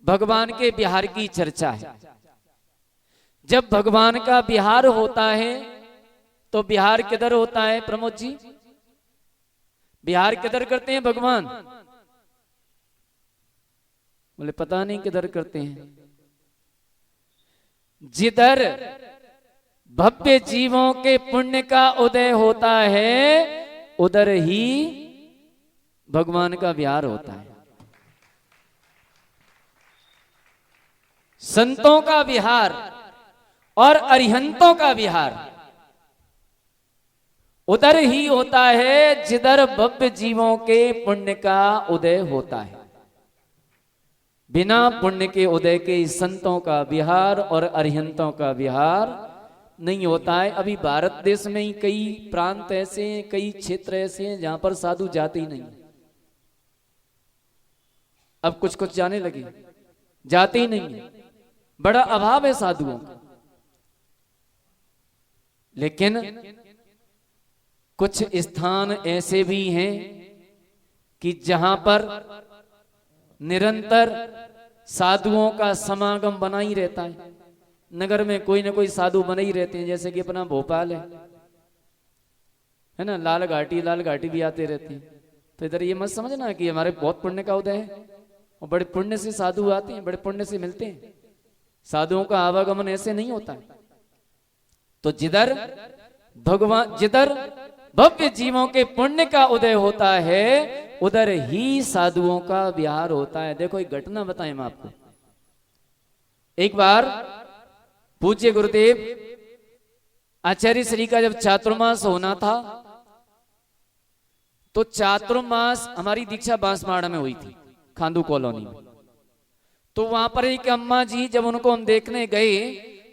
[SPEAKER 4] भगवान के बिहार की चर्चा है। जब भगवान का बिहार होता है तो बिहार किधर होता है प्रमोद जी? बिहार किधर करते हैं भगवान? बोले पता नहीं किधर करते हैं। जिधर भव्य जीवों के पुण्य का उदय होता है उधर ही भगवान का विहार होता है। संतों का विहार और अरिहंतों का विहार उधर ही होता है जिधर भव्य जीवों के पुण्य का उदय होता है। बिना पुण्य के उदय के संतों का विहार और अरिहंतों का विहार नहीं होता है। अभी भारत देश में ही कई प्रांत ऐसे हैं, कई क्षेत्र ऐसे हैं जहां पर साधु जाते ही नहीं। अब कुछ कुछ जाने लगे, जाते ही नहीं है, बड़ा अभाव है साधुओं का। लेकिन कुछ स्थान ऐसे भी हैं कि जहां पर निरंतर साधुओं का समागम बना ही रहता है। नगर में कोई ना कोई साधु बने ही रहते हैं, जैसे कि अपना भोपाल है ना, लाल घाटी भी आते रहते हैं। तो इधर ये मत समझना कि हमारे बहुत पुण्य का उदय है और बड़े पुण्य से साधु आते हैं, बड़े पुण्य से मिलते हैं। साधुओं का आवागमन ऐसे नहीं होता है। तो जिधर भव्य जीवों के पुण्य का उदय होता है उधर ही साधुओं का विहार होता है। देखो एक घटना बताएं मैं आपको। एक बार पूज्य गुरुदेव आचार्य श्री का जब चातुर्मास होना था तो चातुर्मास हमारी दीक्षा बांसवाड़ा में हुई थी, खांडू कॉलोनी में। तो वहां पर एक अम्मा जी जब उनको हम देखने गए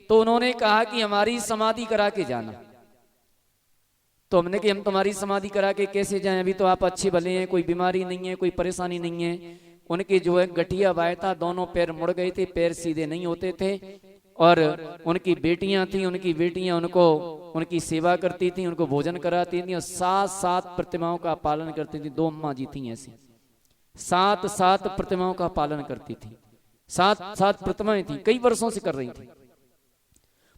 [SPEAKER 4] तो उन्होंने कहा कि हमारी समाधि करा के जाना। तो हमने कि हम तुम्हारी समाधि करा के कैसे जाएं, अभी तो आप अच्छे भले हैं, कोई बीमारी नहीं है, कोई परेशानी नहीं है। उनके जो है गठिया वाय था, दोनों पैर मुड़ गए थे, पैर सीधे नहीं होते थे। और उनकी बेटियां थी, उनकी बेटियां उनकी सेवा करती थी, उनको भोजन कराती थी और 7 प्रतिमाओं का पालन करती थी। 2 अम्मा जी थी ऐसी, 7 प्रतिमाओं का पालन करती थी। 7 प्रतिमाएं थी, कई वर्षों से कर रही थी।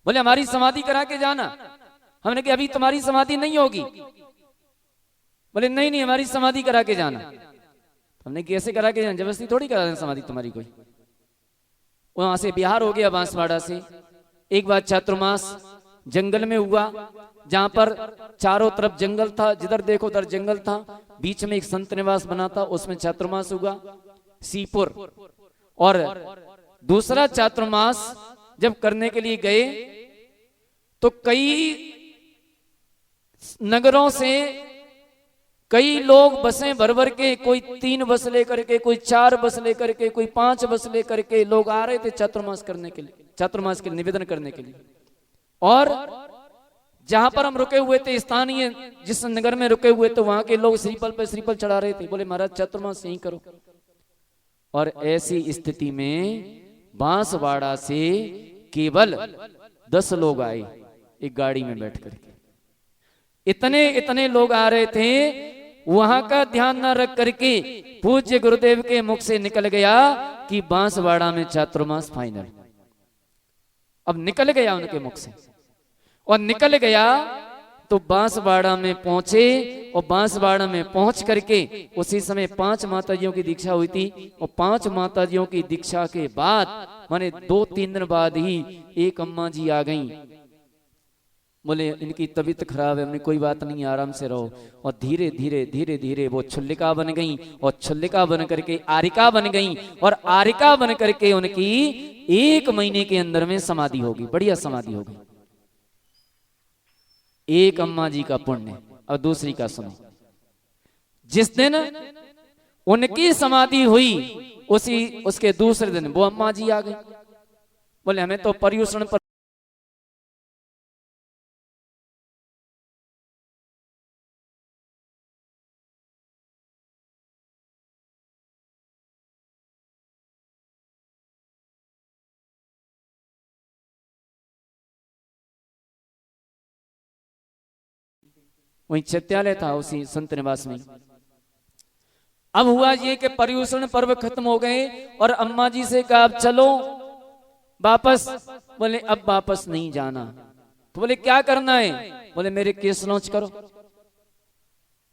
[SPEAKER 4] बोले हमारी समाधि करा के जाना। हमने कहा अभी तुम्हारी समाधि नहीं होगी। बोले नहीं हमारी समाधि करा के जाना। हमने कैसे करा के जाना, जबरदस्ती थोड़ी करा दें समाधि तुम्हारी कोई। वहां से बिहार हो गया बांसवाड़ा से। एक बार चातुर्मास जंगल में हुआ, जहां पर चारों तरफ जंगल था, जिधर देखो उधर जंगल था, बीच में एक संत निवास बना था, उसमें चातुर्मास हुआ सीपुर। और दूसरा चातुर्मास जब करने के लिए गए तो कई नगरों से कई लोग बसें भर भर के, कोई 3 बस लेकर के, कोई 4 बस लेकर के, कोई 5 बस लेकर के लोग आ रहे थे चातुर्मास करने के लिए, चातुर्मास के निवेदन करने के लिए। और जहां पर हम रुके हुए थे, स्थानीय जिस नगर में रुके हुए थे, वहां के लोग श्रीफल पे श्रीफल चढ़ा रहे थे। बोले महाराज चातुर्मास यहीं करो। और ऐसी स्थिति में बांसवाड़ा से केवल 10 लोग आए एक गाड़ी में बैठ करके। इतने लोग आ रहे थे, वहां का ध्यान न रख करके पूज्य गुरुदेव के मुख से निकल गया कि बांसवाड़ा में चातुर्मास फाइनल। अब निकल गया उनके मुख से, और निकल गया तो बांसवाड़ा में पहुंचे। और बांसवाड़ा में पहुंच करके उसी समय 5 माताजियों की दीक्षा हुई थी। और 5 माताजियों की दीक्षा के बाद माने 2-3 दिन बाद ही एक अम्मा जी आ गईं। बोले इनकी तबीयत खराब है। हमने कोई बात नहीं, आराम से रहो। और धीरे धीरे वो छुल्लिका बन गई, और छुल्लिका बन करके आरिका बन गई, और आरिका बन करके उनकी 1 महीने के अंदर में समाधि होगी, बढ़िया समाधि होगी। एक अम्मा जी का पुण्य। और दूसरी का सुनो, जिस दिन उनकी समाधि हुई उसके दूसरे दिन वो अम्मा जी आ गई। बोले हमें तो पर्यूषण पर वहीं चैत्यालय था उसी संत निवास में। अब हुआ ये कि पर्यूषण पर्व खत्म हो गए और अम्मा जी से कहा अब चलो वापस। बोले अब वापस नहीं जाना। तो बोले क्या करना है? बोले मेरे केस लॉन्च करो।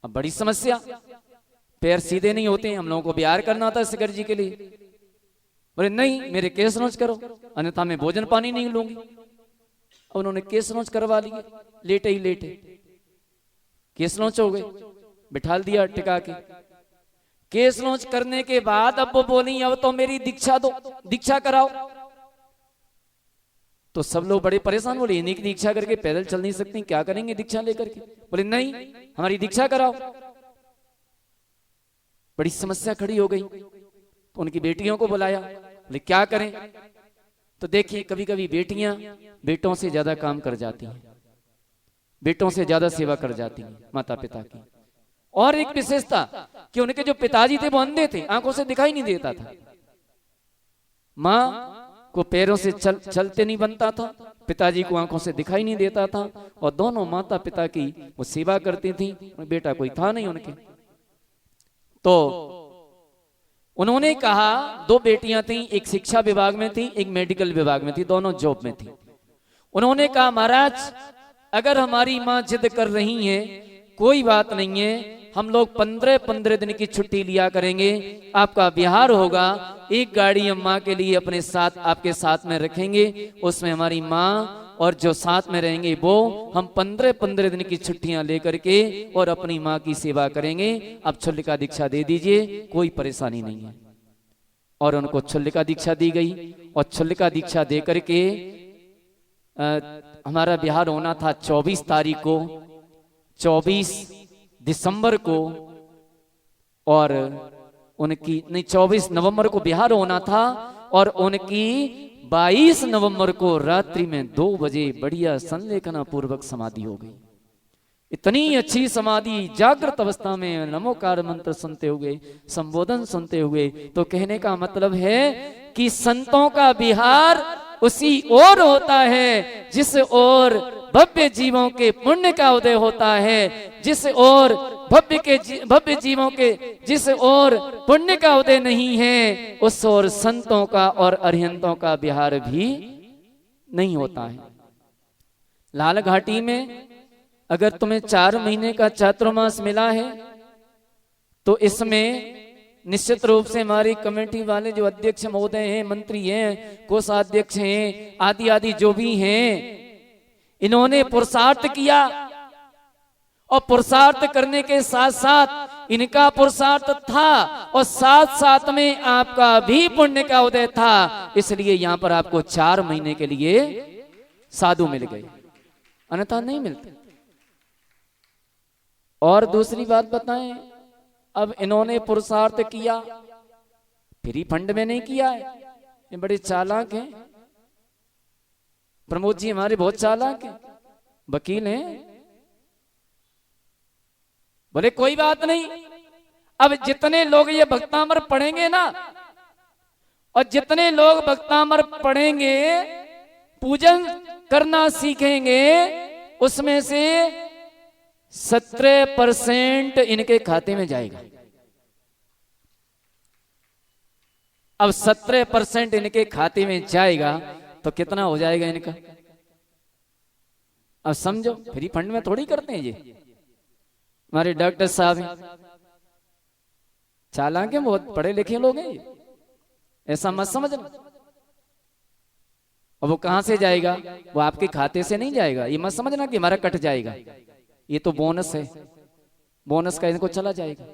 [SPEAKER 4] अब बड़ी समस्या, पैर सीधे नहीं होते, हम लोगों को बिहार करना था शिखर जी के लिए। बोले नहीं, मेरे केस नोच करो, अन्यथा मैं भोजन पानी नहीं लूंगी। अब उन्होंने केस नोच करवा लिए, लेटे ही लेटे केस नोच हो गए, बिठा दिया टिका के। केस नोच करने के बाद अब वो बोली अब तो मेरी दीक्षा दो, दीक्षा कराओ। तो सब लोग बड़े परेशान, बोले इन्हीं की दीक्षा करके पैदल चल नहीं सकती, क्या करेंगे दीक्षा लेकर के। बोले नहीं, हमारी दीक्षा कराओ। बड़ी समस्या खड़ी हो गई, तो उनकी बेटियों को बुलाया, बोले क्या करें। तो देखिए कभी कभी बेटियां बेटों से ज्यादा काम कर जाती हैं, बेटों से ज्यादा सेवा कर जाती हैं माता पिता की। और एक विशेषता कि उनके जो पिताजी थे वो अंधे थे, आंखों से दिखाई नहीं देता था। माँ को पैरों से चलते नहीं बनता था, पिताजी को आंखों से दिखाई नहीं देता था, और दोनों माता पिता की वो सेवा करती थी। बेटा कोई था नहीं उनके। तो उन्होंने कहा, दो बेटियां थी, एक शिक्षा विभाग में थी, एक मेडिकल विभाग में थी, दोनों जॉब में थी। उन्होंने कहा महाराज अगर हमारी माँ जिद कर रही है कोई बात नहीं है, हम लोग 15-15 दिन की छुट्टी लिया करेंगे, आपका बिहार होगा, एक गाड़ी हम माँ के लिए अपने साथ आपके साथ में रखेंगे, उसमें हमारी माँ और जो साथ में रहेंगे वो हम 15-15 दिन की छुट्टियां लेकर के और अपनी माँ की सेवा करेंगे। अब छुल्लिका दीक्षा दे दीजिए, कोई परेशानी नहीं है। और उनको छुल्लिका दीक्षा दी गई, और छुल्लिका दीक्षा दे करके हमारा बिहार होना था 24 तारीख को, 24 दिसंबर को, और उनकी नहीं 24 नवंबर को बिहार होना था, और उनकी 22 नवंबर को रात्रि में 2 बजे बढ़िया संलेखना पूर्वक समाधि हो गई। इतनी अच्छी समाधि, जागृत अवस्था में नमोकार मंत्र सुनते हुए, संबोधन सुनते हुए। तो कहने का मतलब है कि संतों का विहार उसी ओर होता है जिस ओर भव्य जीवों के पुण्य का उदय होता है, जिस ओर भव्य जीवों के जिस ओर पुण्य का उदय नहीं है, उस ओर संतों का और अरिहंतों का विहार भी नहीं होता है। लाल घाटी में अगर तुम्हें 4 महीने का चातुर्मास मिला है तो इसमें निश्चित रूप से हमारी कमेटी वाले जो अध्यक्ष महोदय हैं, मंत्री हैं, कोषाध्यक्ष हैं, आदि आदि जो भी हैं, इन्होंने पुरुषार्थ किया, और पुरुषार्थ करने के साथ साथ इनका पुरुषार्थ था और साथ साथ में आपका भी पुण्य का उदय था। इसलिए यहां पर आपको 4 महीने के लिए साधु मिल गए, अन्यथा नहीं मिलते। और दूसरी बात बताएं, अब इन्होंने पुरुषार्थ किया, फ्री फंड में नहीं किया है, ये बड़े चालाक हैं। प्रमोद जी हमारे बहुत चालाक हैं, वकील हैं। बोले कोई बात नहीं, अब जितने लोग ये भक्तामर पढ़ेंगे ना, और जितने लोग भक्तामर पढ़ेंगे, पूजन करना सीखेंगे, उसमें से 17% इनके खाते में जाएगा। अब 17% इनके खाते में जाएगा तो कितना हो जाएगा इनका? अब समझो, फ्री फंड में थोड़ी करते हैं ये। हमारे डॉक्टर साहब हैं, चालाक हैं, बहुत पढ़े लिखे लोग हैं, ऐसा मत समझना। और वो कहां से जाएगा? वो आपके खाते से नहीं जाएगा। ये मत समझना कि हमारा कट जाएगा, ये तो बोनस है, बोनस का इनको चला जाएगा।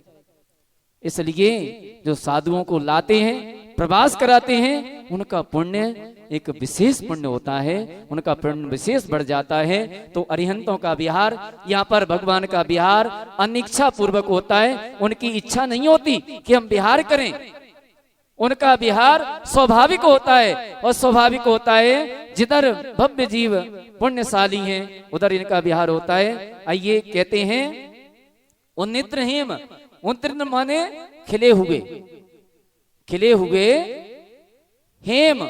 [SPEAKER 4] इसलिए जो साधुओं को लाते हैं, प्रवास कराते हैं, उनका पुण्य एक विशेष पुण्य होता है, उनका पुण्य विशेष बढ़ जाता है। तो अरिहंतों का विहार, यहाँ पर भगवान का विहार अनिच्छा पूर्वक होता है। उनकी इच्छा नहीं होती कि हम विहार करें, उनका विहार स्वाभाविक होता है। और स्वाभाविक होता है, जिधर भव्य जीव पुण्यशाली हैं उधर इनका विहार होता है। आइए कहते हैं, उन्नित्र हेम, उन्नित्र माने खिले हुए, खिले हुए, हेम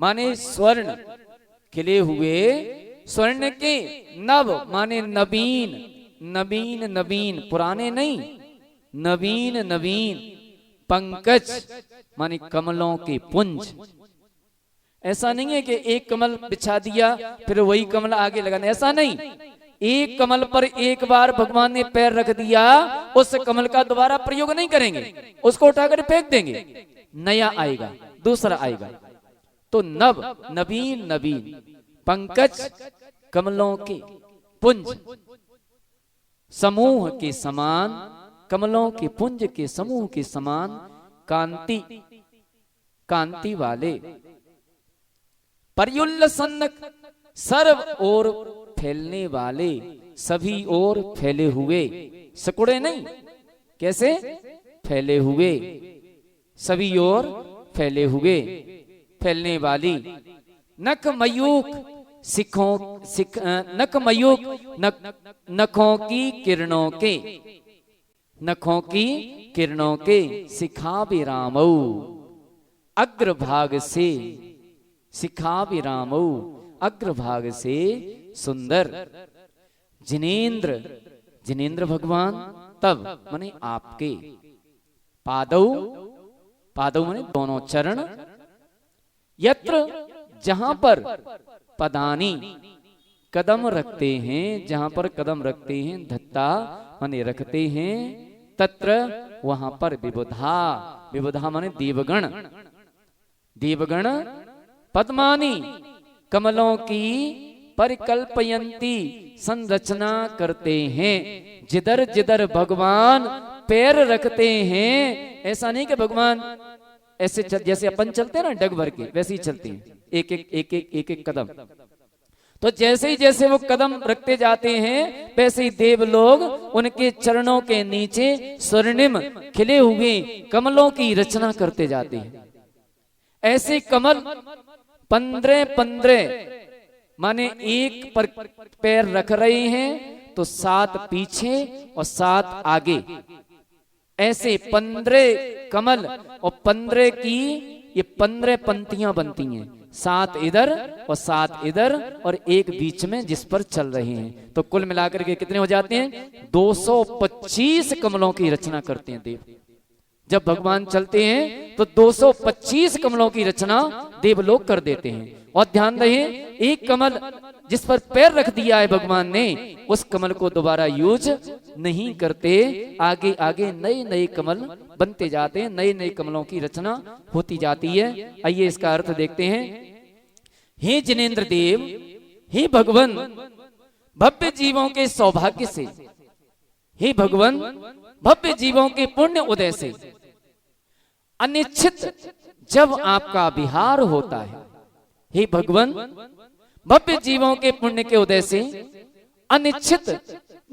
[SPEAKER 4] माने स्वर्ण, खिले हुए स्वर्ण के, नव माने नवीन, नवीन नवीन, पुराने नहीं, नवीन नवीन, पंकज माने कमलों के पुंज। ऐसा नहीं है कि एक कमल बिछा दिया फिर वही कमल आगे लगाना, ऐसा नहीं। एक कमल पर एक बार भगवान ने पैर रख दिया, उस कमल का दोबारा प्रयोग नहीं करेंगे, उसको उठाकर फेंक देंगे। नया आएगा, दूसरा आएगा। तो नव, नवीन, नवीन, पंकज कमलों के पुंज समूह के समान, कमलों के पुंज के समूह के समान, कांति, कांति वाले, पर्युल्लसन्नक, सर्व ओर फैलने वाले, सभी ओर फैले हुए, सकुड़े नहीं, कैसे फैले हुए, सभी ओर फैले हुए, फैलने वाली, नख मयूख, सिखों नख मयूख, नखों की किरणों के, नखों की किरणों के, सिखा विरामऊ, अग्रभाग से, सिखा विरामऊ, अग्रभाग से सुंदर, जिनेन्द्र, जिनेन्द्र भगवान तब माने आपके, पादौ, पादौ माने दोनों चरण, यत्र जहां पर, पदानी कदम रखते हैं, जहां पर कदम रखते हैं, धत्ता माने रखते हैं, तत्र वहां पर विबुधा, विबुधा माने देवगण, देवगण पद्मानी कमलों की परिकल्पयंती संरचना करते हैं, जिधर जिधर भगवान पैर रखते हैं, ऐसा नहीं कि भगवान ऐसे जैसे अपन चलते हैं ना डग भर के, वैसे ही चलते हैं, एक एक एक एक एक एक कदम। तो जैसे ही जैसे वो कदम रखते जाते हैं, वैसे ही देव लोग उनके चरणों के नीचे स्वर्णिम खिले हुए कमलों की रचना करते जाते हैं। ऐसे कमल 15-15 माने एक पर पैर रख रहे हैं तो 7 पीछे और 7 आगे, ऐसे 15 कमल और 15 की ये 15 पंक्तियां बनती हैं, 7 इधर और 7 इधर और एक बीच में जिस पर चल रहे हैं। तो कुल मिलाकर के कितने हो जाते हैं? 225 कमलों की रचना करते हैं देव। जब भगवान चलते हैं तो 225 कमलों की रचना देवलोक कर देते हैं। और ध्यान रहे, एक कमल जिस पर पैर रख दिया है भगवान ने, उस कमल को दोबारा यूज नहीं करते, आगे आगे नए नए कमल बनते जाते हैं, नए नए कमलों की रचना होती जाती है। आइए इसका अर्थ देखते हैं। हे जिनेन्द्र देव, हे भगवान, भव्य जीवों के सौभाग्य से, हे भगवान, भव्य जीवों के पुण्य उदय से, अनिश्चित जब आपका विहार होता है, हे भगवान, भव्य जीवों के पुण्य के उदय से अनिश्चित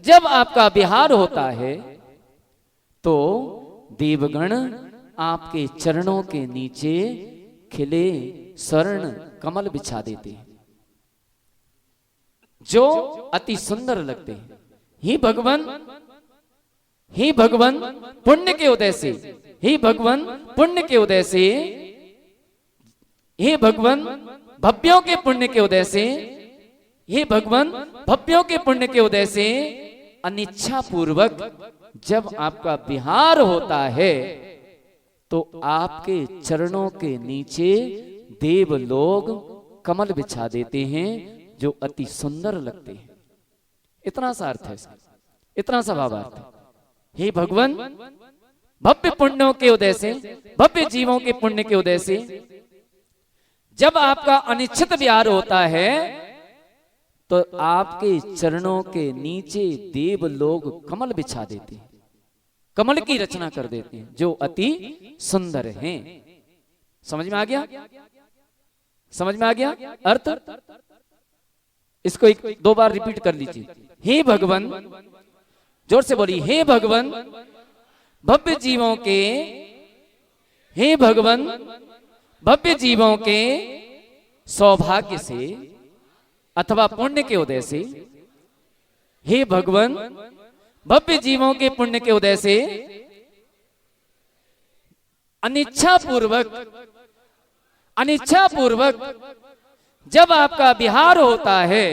[SPEAKER 4] जब आपका विहार होता है, तो देवगण आपके चरणों के नीचे खिले स्वर्ण कमल बिछा देते हैं, जो अति सुंदर लगते हैं। हे भगवान, हे भगवान, पुण्य के उदय से, हे भगवान, पुण्य के उदय से, हे भगवान, भव्यों के पुण्य के उदय से, हे भगवान, भव्यों के पुण्य के उदय से अनिच्छा पूर्वक जब आपका विहार होता है, तो आपके चरणों के नीचे देव लोग कमल बिछा देते हैं, जो अति सुंदर लगते हैं। इतना सा अर्थ है इसका, इतना सा भावार्थ है। हे भगवान, भव्य पुण्यों के उदय से, भव्य जीवों के पुण्य के उदय से जब आपका अनिश्चित विहार होता है, तो आपके चरणों के नीचे देव लोग कमल बिछा देते हैं, कमल की रचना कर देते हैं, जो अति सुंदर हैं। समझ में आ गया? समझ में आ गया अर्थ? इसको 1-2 बार रिपीट कर लीजिए। हे भगवान, जोर से बोलिए, हे भगवान, भव्य जीवों के, हे भगवान, भव्य जीवों के सौभाग्य से अथवा पुण्य के उदय से, हे भगवान, भव्य जीवों के पुण्य के उदय से अनिच्छा पूर्वक, अनिच्छा पूर्वक जब आपका विहार होता है,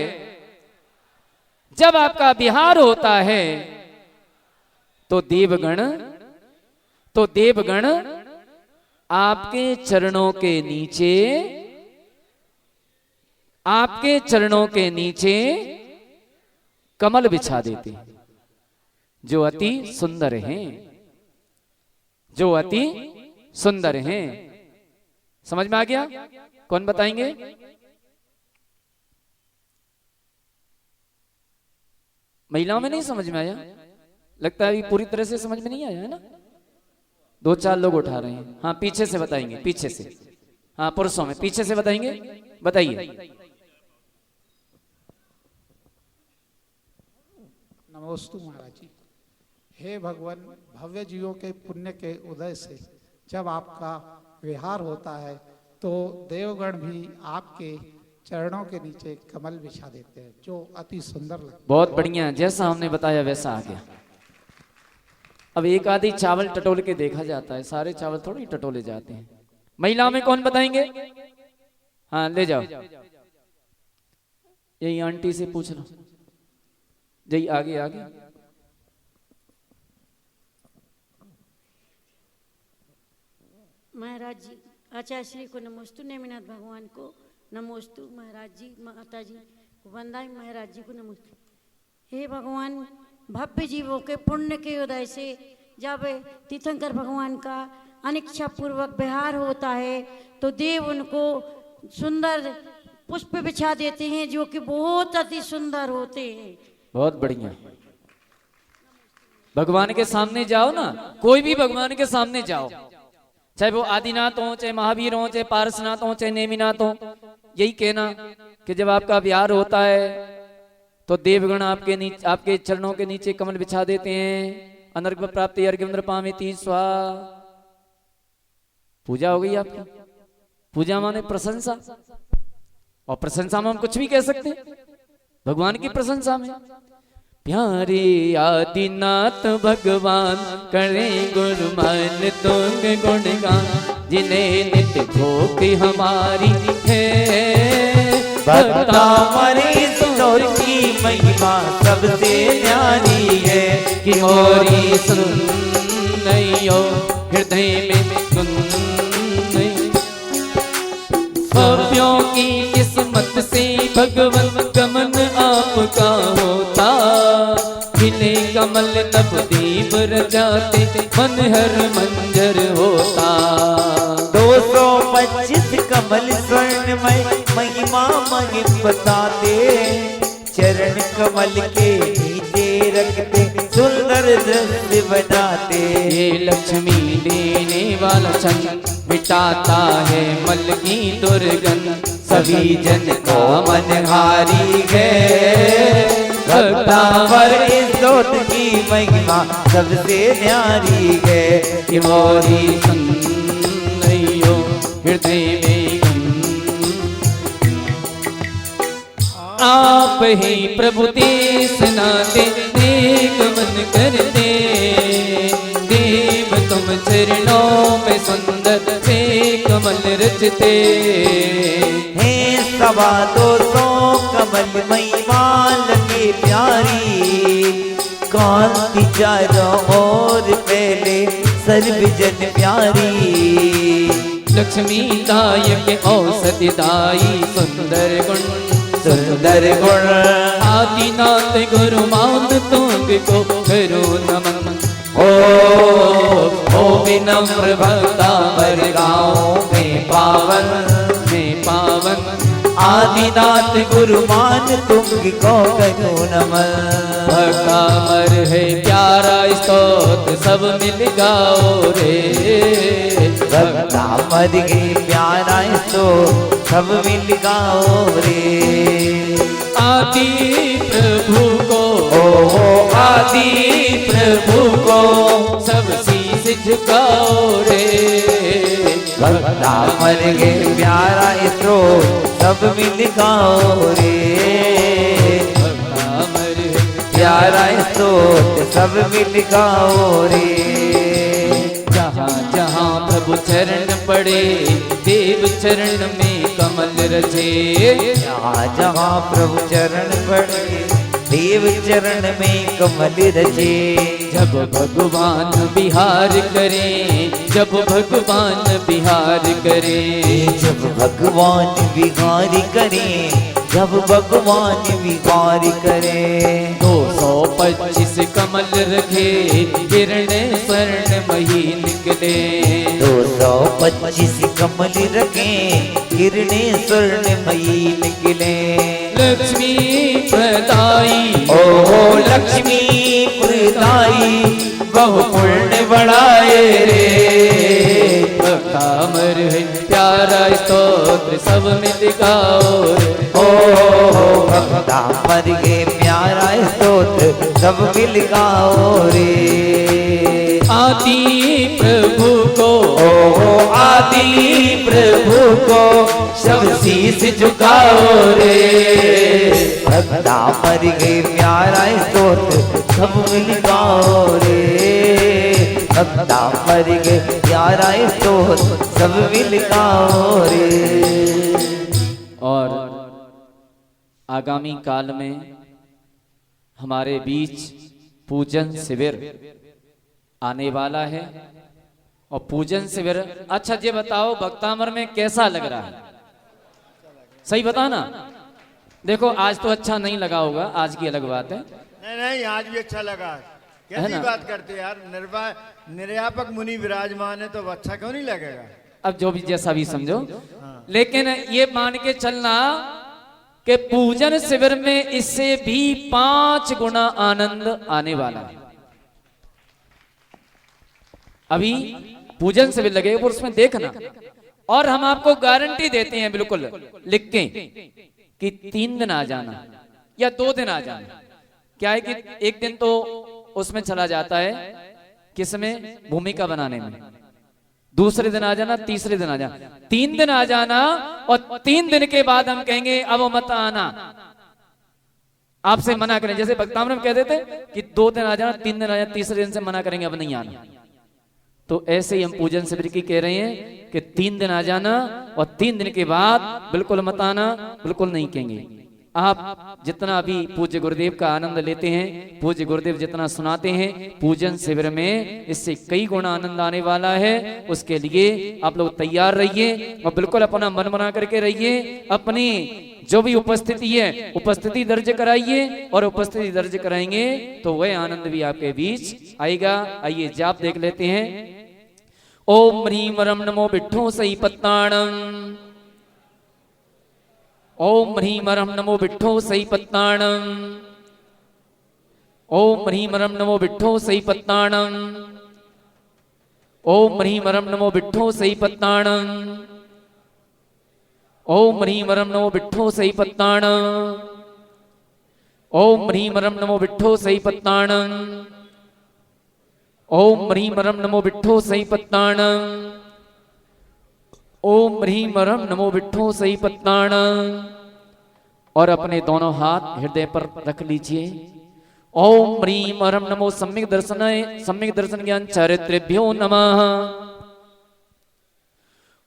[SPEAKER 4] जब आपका विहार होता है, तो देवगण, तो देवगण आपके चरणों के नीचे, आपके चरणों के नीचे कमल बिछा देते हैं, जो अति सुंदर हैं, जो अति सुंदर हैं। समझ में आ गया? कौन बताएंगे? महिलाओं में नहीं समझ में आया? लगता है अभी पूरी तरह से समझ में नहीं आया है ना? 2-4 लोग उठा रहे हैं। हाँ, पीछे से बताएंगे, पीछे से। हाँ, पुरुषों में पीछे से बताएंगे। बताइए।
[SPEAKER 5] नमोस्तु महाराज जी। हे भगवान, भव्य जीवों के पुण्य के उदय से जब आपका विहार होता है तो देवगण भी आपके चरणों के नीचे कमल बिछा देते हैं, जो अति सुंदर लगता है।
[SPEAKER 4] बहुत बढ़िया, जैसा हमने बताया वैसा आ गया। अब एक आधी चावल टटोल के देखा जाता है, सारे चावल थोड़ी टटोले जाते हैं। महिलाओं में कौन बताएंगे? हाँ, ले जाओ। यही आंटी से पूछ लो। जय आगे आगे।
[SPEAKER 6] महाराज जी, आचार्य श्री को नमोस्तु, नेमिनाथ भगवान को नमोस्तु, महाराज जी, माता जी को वंदाई, महाराज जी को नमोस्तु। हे भगवान, भव्य जीवों के पुण्य के उदय से जब तीर्थंकर भगवान का अनिच्छा पूर्वक विहार होता है तो देव उनको सुंदर पुष्प बिछा देते हैं, जो कि बहुत अति सुंदर होते हैं।
[SPEAKER 4] बहुत बढ़िया। भगवान के सामने जाओ ना, कोई भी भगवान के सामने जाओ, चाहे वो आदिनाथ हो, चाहे महावीर हो, चाहे पारसनाथ हो, चाहे नेमिनाथ हो, यही कहना कि जब आपका विहार होता है तो देवगण आपके चरणों के नीचे कमल बिछा देते हैं। अनर्घ प्राप्ति अर्घ्येन्द्र पामेति स्वाहा। पूजा हो गई आपकी। पूजा माने प्रशंसा, और प्रशंसा में हम कुछ भी कह सकते हैं। भगवान की प्रशंसा में प्यारे आदिनाथ भगवान करें गुणमान तुंग गुणगान, जिन्हें नित्य भोग हमारी है।
[SPEAKER 1] भक्तामरी सुनोर की महिमा सबसे न्यारी है,
[SPEAKER 4] कि मोरी सुन नैयो हृदय में सुन पापियों की किस्मत से भगवन गमन आपका होता। खिले कमल नवदीप रचाते मन हर मंजर होता।
[SPEAKER 1] 225 कमल स्वर्णमय महिमा महिम बताते, चरण कमल के नीचे रखते सुंदर दृश्य बनाते।
[SPEAKER 4] ये लक्ष्मी देने वाला छन मिटाता है मल की दुर्गंध,
[SPEAKER 1] सभी जन को मनहारी है। भक्तावर इस दोत की महिमा सबसे न्यारी है,
[SPEAKER 4] कि मोरी सुन नैयो हृदय में आप ही प्रभु देश नाते नेक मन करते। देव तुम चरणों में सुंदर से कमल रचते।
[SPEAKER 1] हे 250 कमल महिमा लगे प्यारी, कांति चारों ओर फैले सर्वजन प्यारी।
[SPEAKER 4] लक्ष्मी दायक औषधि दाई सुंदर गुण,
[SPEAKER 1] सुंदर गुण
[SPEAKER 4] आदिनाथ गुरु मान तुंग को करो नमन।
[SPEAKER 1] ओ विनम्र भक्ता बर गाँव में पावन, आदिनाथ गुरु मान तुमको करो नमन।
[SPEAKER 4] भक्तामर है प्यारा स्तोत्र सब मिल गाओ रे।
[SPEAKER 1] भक्तामर है प्यारा स्तोत्र सब मिल गाओ रे।
[SPEAKER 4] आदि प्रभु को,
[SPEAKER 1] ओ
[SPEAKER 4] आदि प्रभु को सब शीश झुकाओ रे।
[SPEAKER 1] भक्तामर है प्यारा स्तोत्र सब मिल गाओ रे।
[SPEAKER 4] भक्तामर
[SPEAKER 1] प्यारा स्तोत्र सब मिल गाओ रे।
[SPEAKER 4] जहाँ जहाँ प्रभु चरण पड़े देव चरण में कमल रचे।
[SPEAKER 1] जहाँ जहाँ प्रभु चरण पड़े देव चरण में कमल रचे।
[SPEAKER 4] जब भगवान बिहार करें, जब भगवान बिहार करें,
[SPEAKER 1] जब भगवान विहार करें, जब भगवान विहार करें।
[SPEAKER 4] 225 कमल रखे हिरण स्वर्ण महीन निकले।
[SPEAKER 1] 225 कमल रखे किरणें स्वर्णमयी निकले।
[SPEAKER 4] लक्ष्मी प्रदाई
[SPEAKER 1] ओ लक्ष्मी प्रदाई बहु पुण्य बढ़ाए रे।
[SPEAKER 4] भक्तामर है प्यारा स्तोत्र सब मिल गाओ रे।
[SPEAKER 1] ओ भक्ता मर गे प्यारा स्तोत्र सब मिल गाओ रे।
[SPEAKER 4] आदि प्रभु को
[SPEAKER 1] ओ आदि प्रभु को सब शीस झुकाओ रे। भक्ता मर गे प्यारा स्तोत्र सब मिल गाओ रे। भक्ता मर गे प्यारा स्तोत्र सब मिल गाओ रे।
[SPEAKER 4] और आगामी काल में हमारे बीच पूजन शिविर आने वाला है। और पूजन शिविर, अच्छा ये बताओ भक्तामर में कैसा लग रहा है? सही बताना। देखो आज तो अच्छा नहीं लगा होगा, आज की अलग बात है।
[SPEAKER 7] नहीं आज भी अच्छा लगा। कैसी बात करते यार, निर्यापक मुनि विराजमान है तो अच्छा क्यों नहीं लगेगा?
[SPEAKER 4] अब जो भी जैसा भी समझो, लेकिन ये मान के चलना कि पूजन शिविर में इससे भी 5 गुना आनंद आने वाला है। अभी पूजन शिविर लगेगा और उसमें देखना, और हम आपको गारंटी देते हैं बिल्कुल लिख के कि 3 दिन आ जाना या 2 दिन आ जाना। क्या है कि एक दिन तो उसमें चला जाता है, किसमें? भूमिका बनाने में। दूसरे दिन आ जाना, तीसरे दिन आ जाना, 3 दिन आ जाना। और 3 दिन के बाद हम कहेंगे अब मत आना, आपसे मना करें। जैसे भक्तामृत कह देते कि 2 दिन आ जाना, 3 दिन आ जाना, तीसरे दिन से मना करेंगे अब नहीं आना। तो ऐसे ही हम पूजन शिविर की कह रहे हैं कि 3 दिन आ जाना और 3 दिन के बाद बिल्कुल मत आना, बिल्कुल नहीं कहेंगे। आप जितना भी पूज्य गुरुदेव का आनंद लेते हैं, पूज्य गुरुदेव जितना सुनाते हैं पूजन शिविर में, इससे कई गुना आनंद आने वाला है। उसके लिए आप लोग तैयार रहिए और बिल्कुल अपना मन बना करके रहिए। अपनी जो भी उपस्थिति है उपस्थिति दर्ज कराइए, और उपस्थिति दर्ज कराएंगे तो वह आनंद भी आपके बीच आएगा। आइए जाप देख लेते हैं। ओम ह्रीम रम नमो बिट्ठो सही पत्ताणम। ओम ह्रीम रम नमो बिट्ठो सही पत्ताणम। ओम ह्रीम रम नमो बिट्ठो सही पत्ताणम। ओम ह्रीम रम नमो बिट्ठो सही पत्ताणम। ओम ह्रीम रम नमो बिट्ठो सही पत्ताणम। ओम ह्रीम रम नमो बिट्ठो सही पत्ताणम। ओम ह्रीम रम नमो बिट्ठो सही पत्ताणम। ओम ह्रीम रम नमो बिट्ठो सही पत्ताणम। और अपने दोनों हाथ हृदय पर रख लीजिए। ओम ह्रीम रम नमो सम्यक दर्शन ज्ञान चरित्रेभ्यो नमः।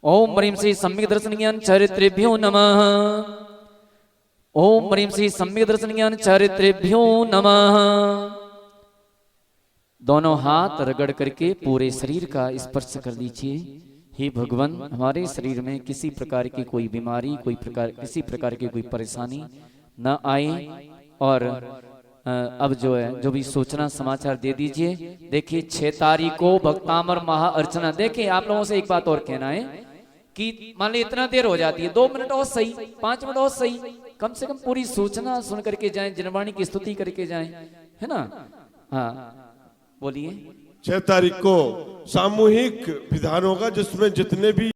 [SPEAKER 4] ओम ह्रीम श्री सम्यक दर्शन ज्ञान चरित्रेभ्यो नमः। ओम ह्रीम श्री सम्यक दर्शन ज्ञान चरित्रेभ्यो नमः। दोनों हाथ रगड़ करके पूरे शरीर का स्पर्श कर लीजिए। हे भगवान, हमारे शरीर में किसी प्रकार की कोई बीमारी, किसी प्रकार की कोई परेशानी न आए। और अब जो है जो भी सूचना समाचार दे दीजिए। देखिए 6 तारीख को भक्तामर महा अर्चना। देखिए आप लोगों से एक बात और कहना है कि मान ली इतना देर हो जाती है, 2 मिनट और सही, 5 मिनट और सही, कम से कम पूरी सूचना सुन करके जाएं, जनवाणी की स्तुति करके जाएं, है ना? हाँ बोलिए।
[SPEAKER 2] 6 तारीख को सामूहिक विधान होगा जिसमें जितने भी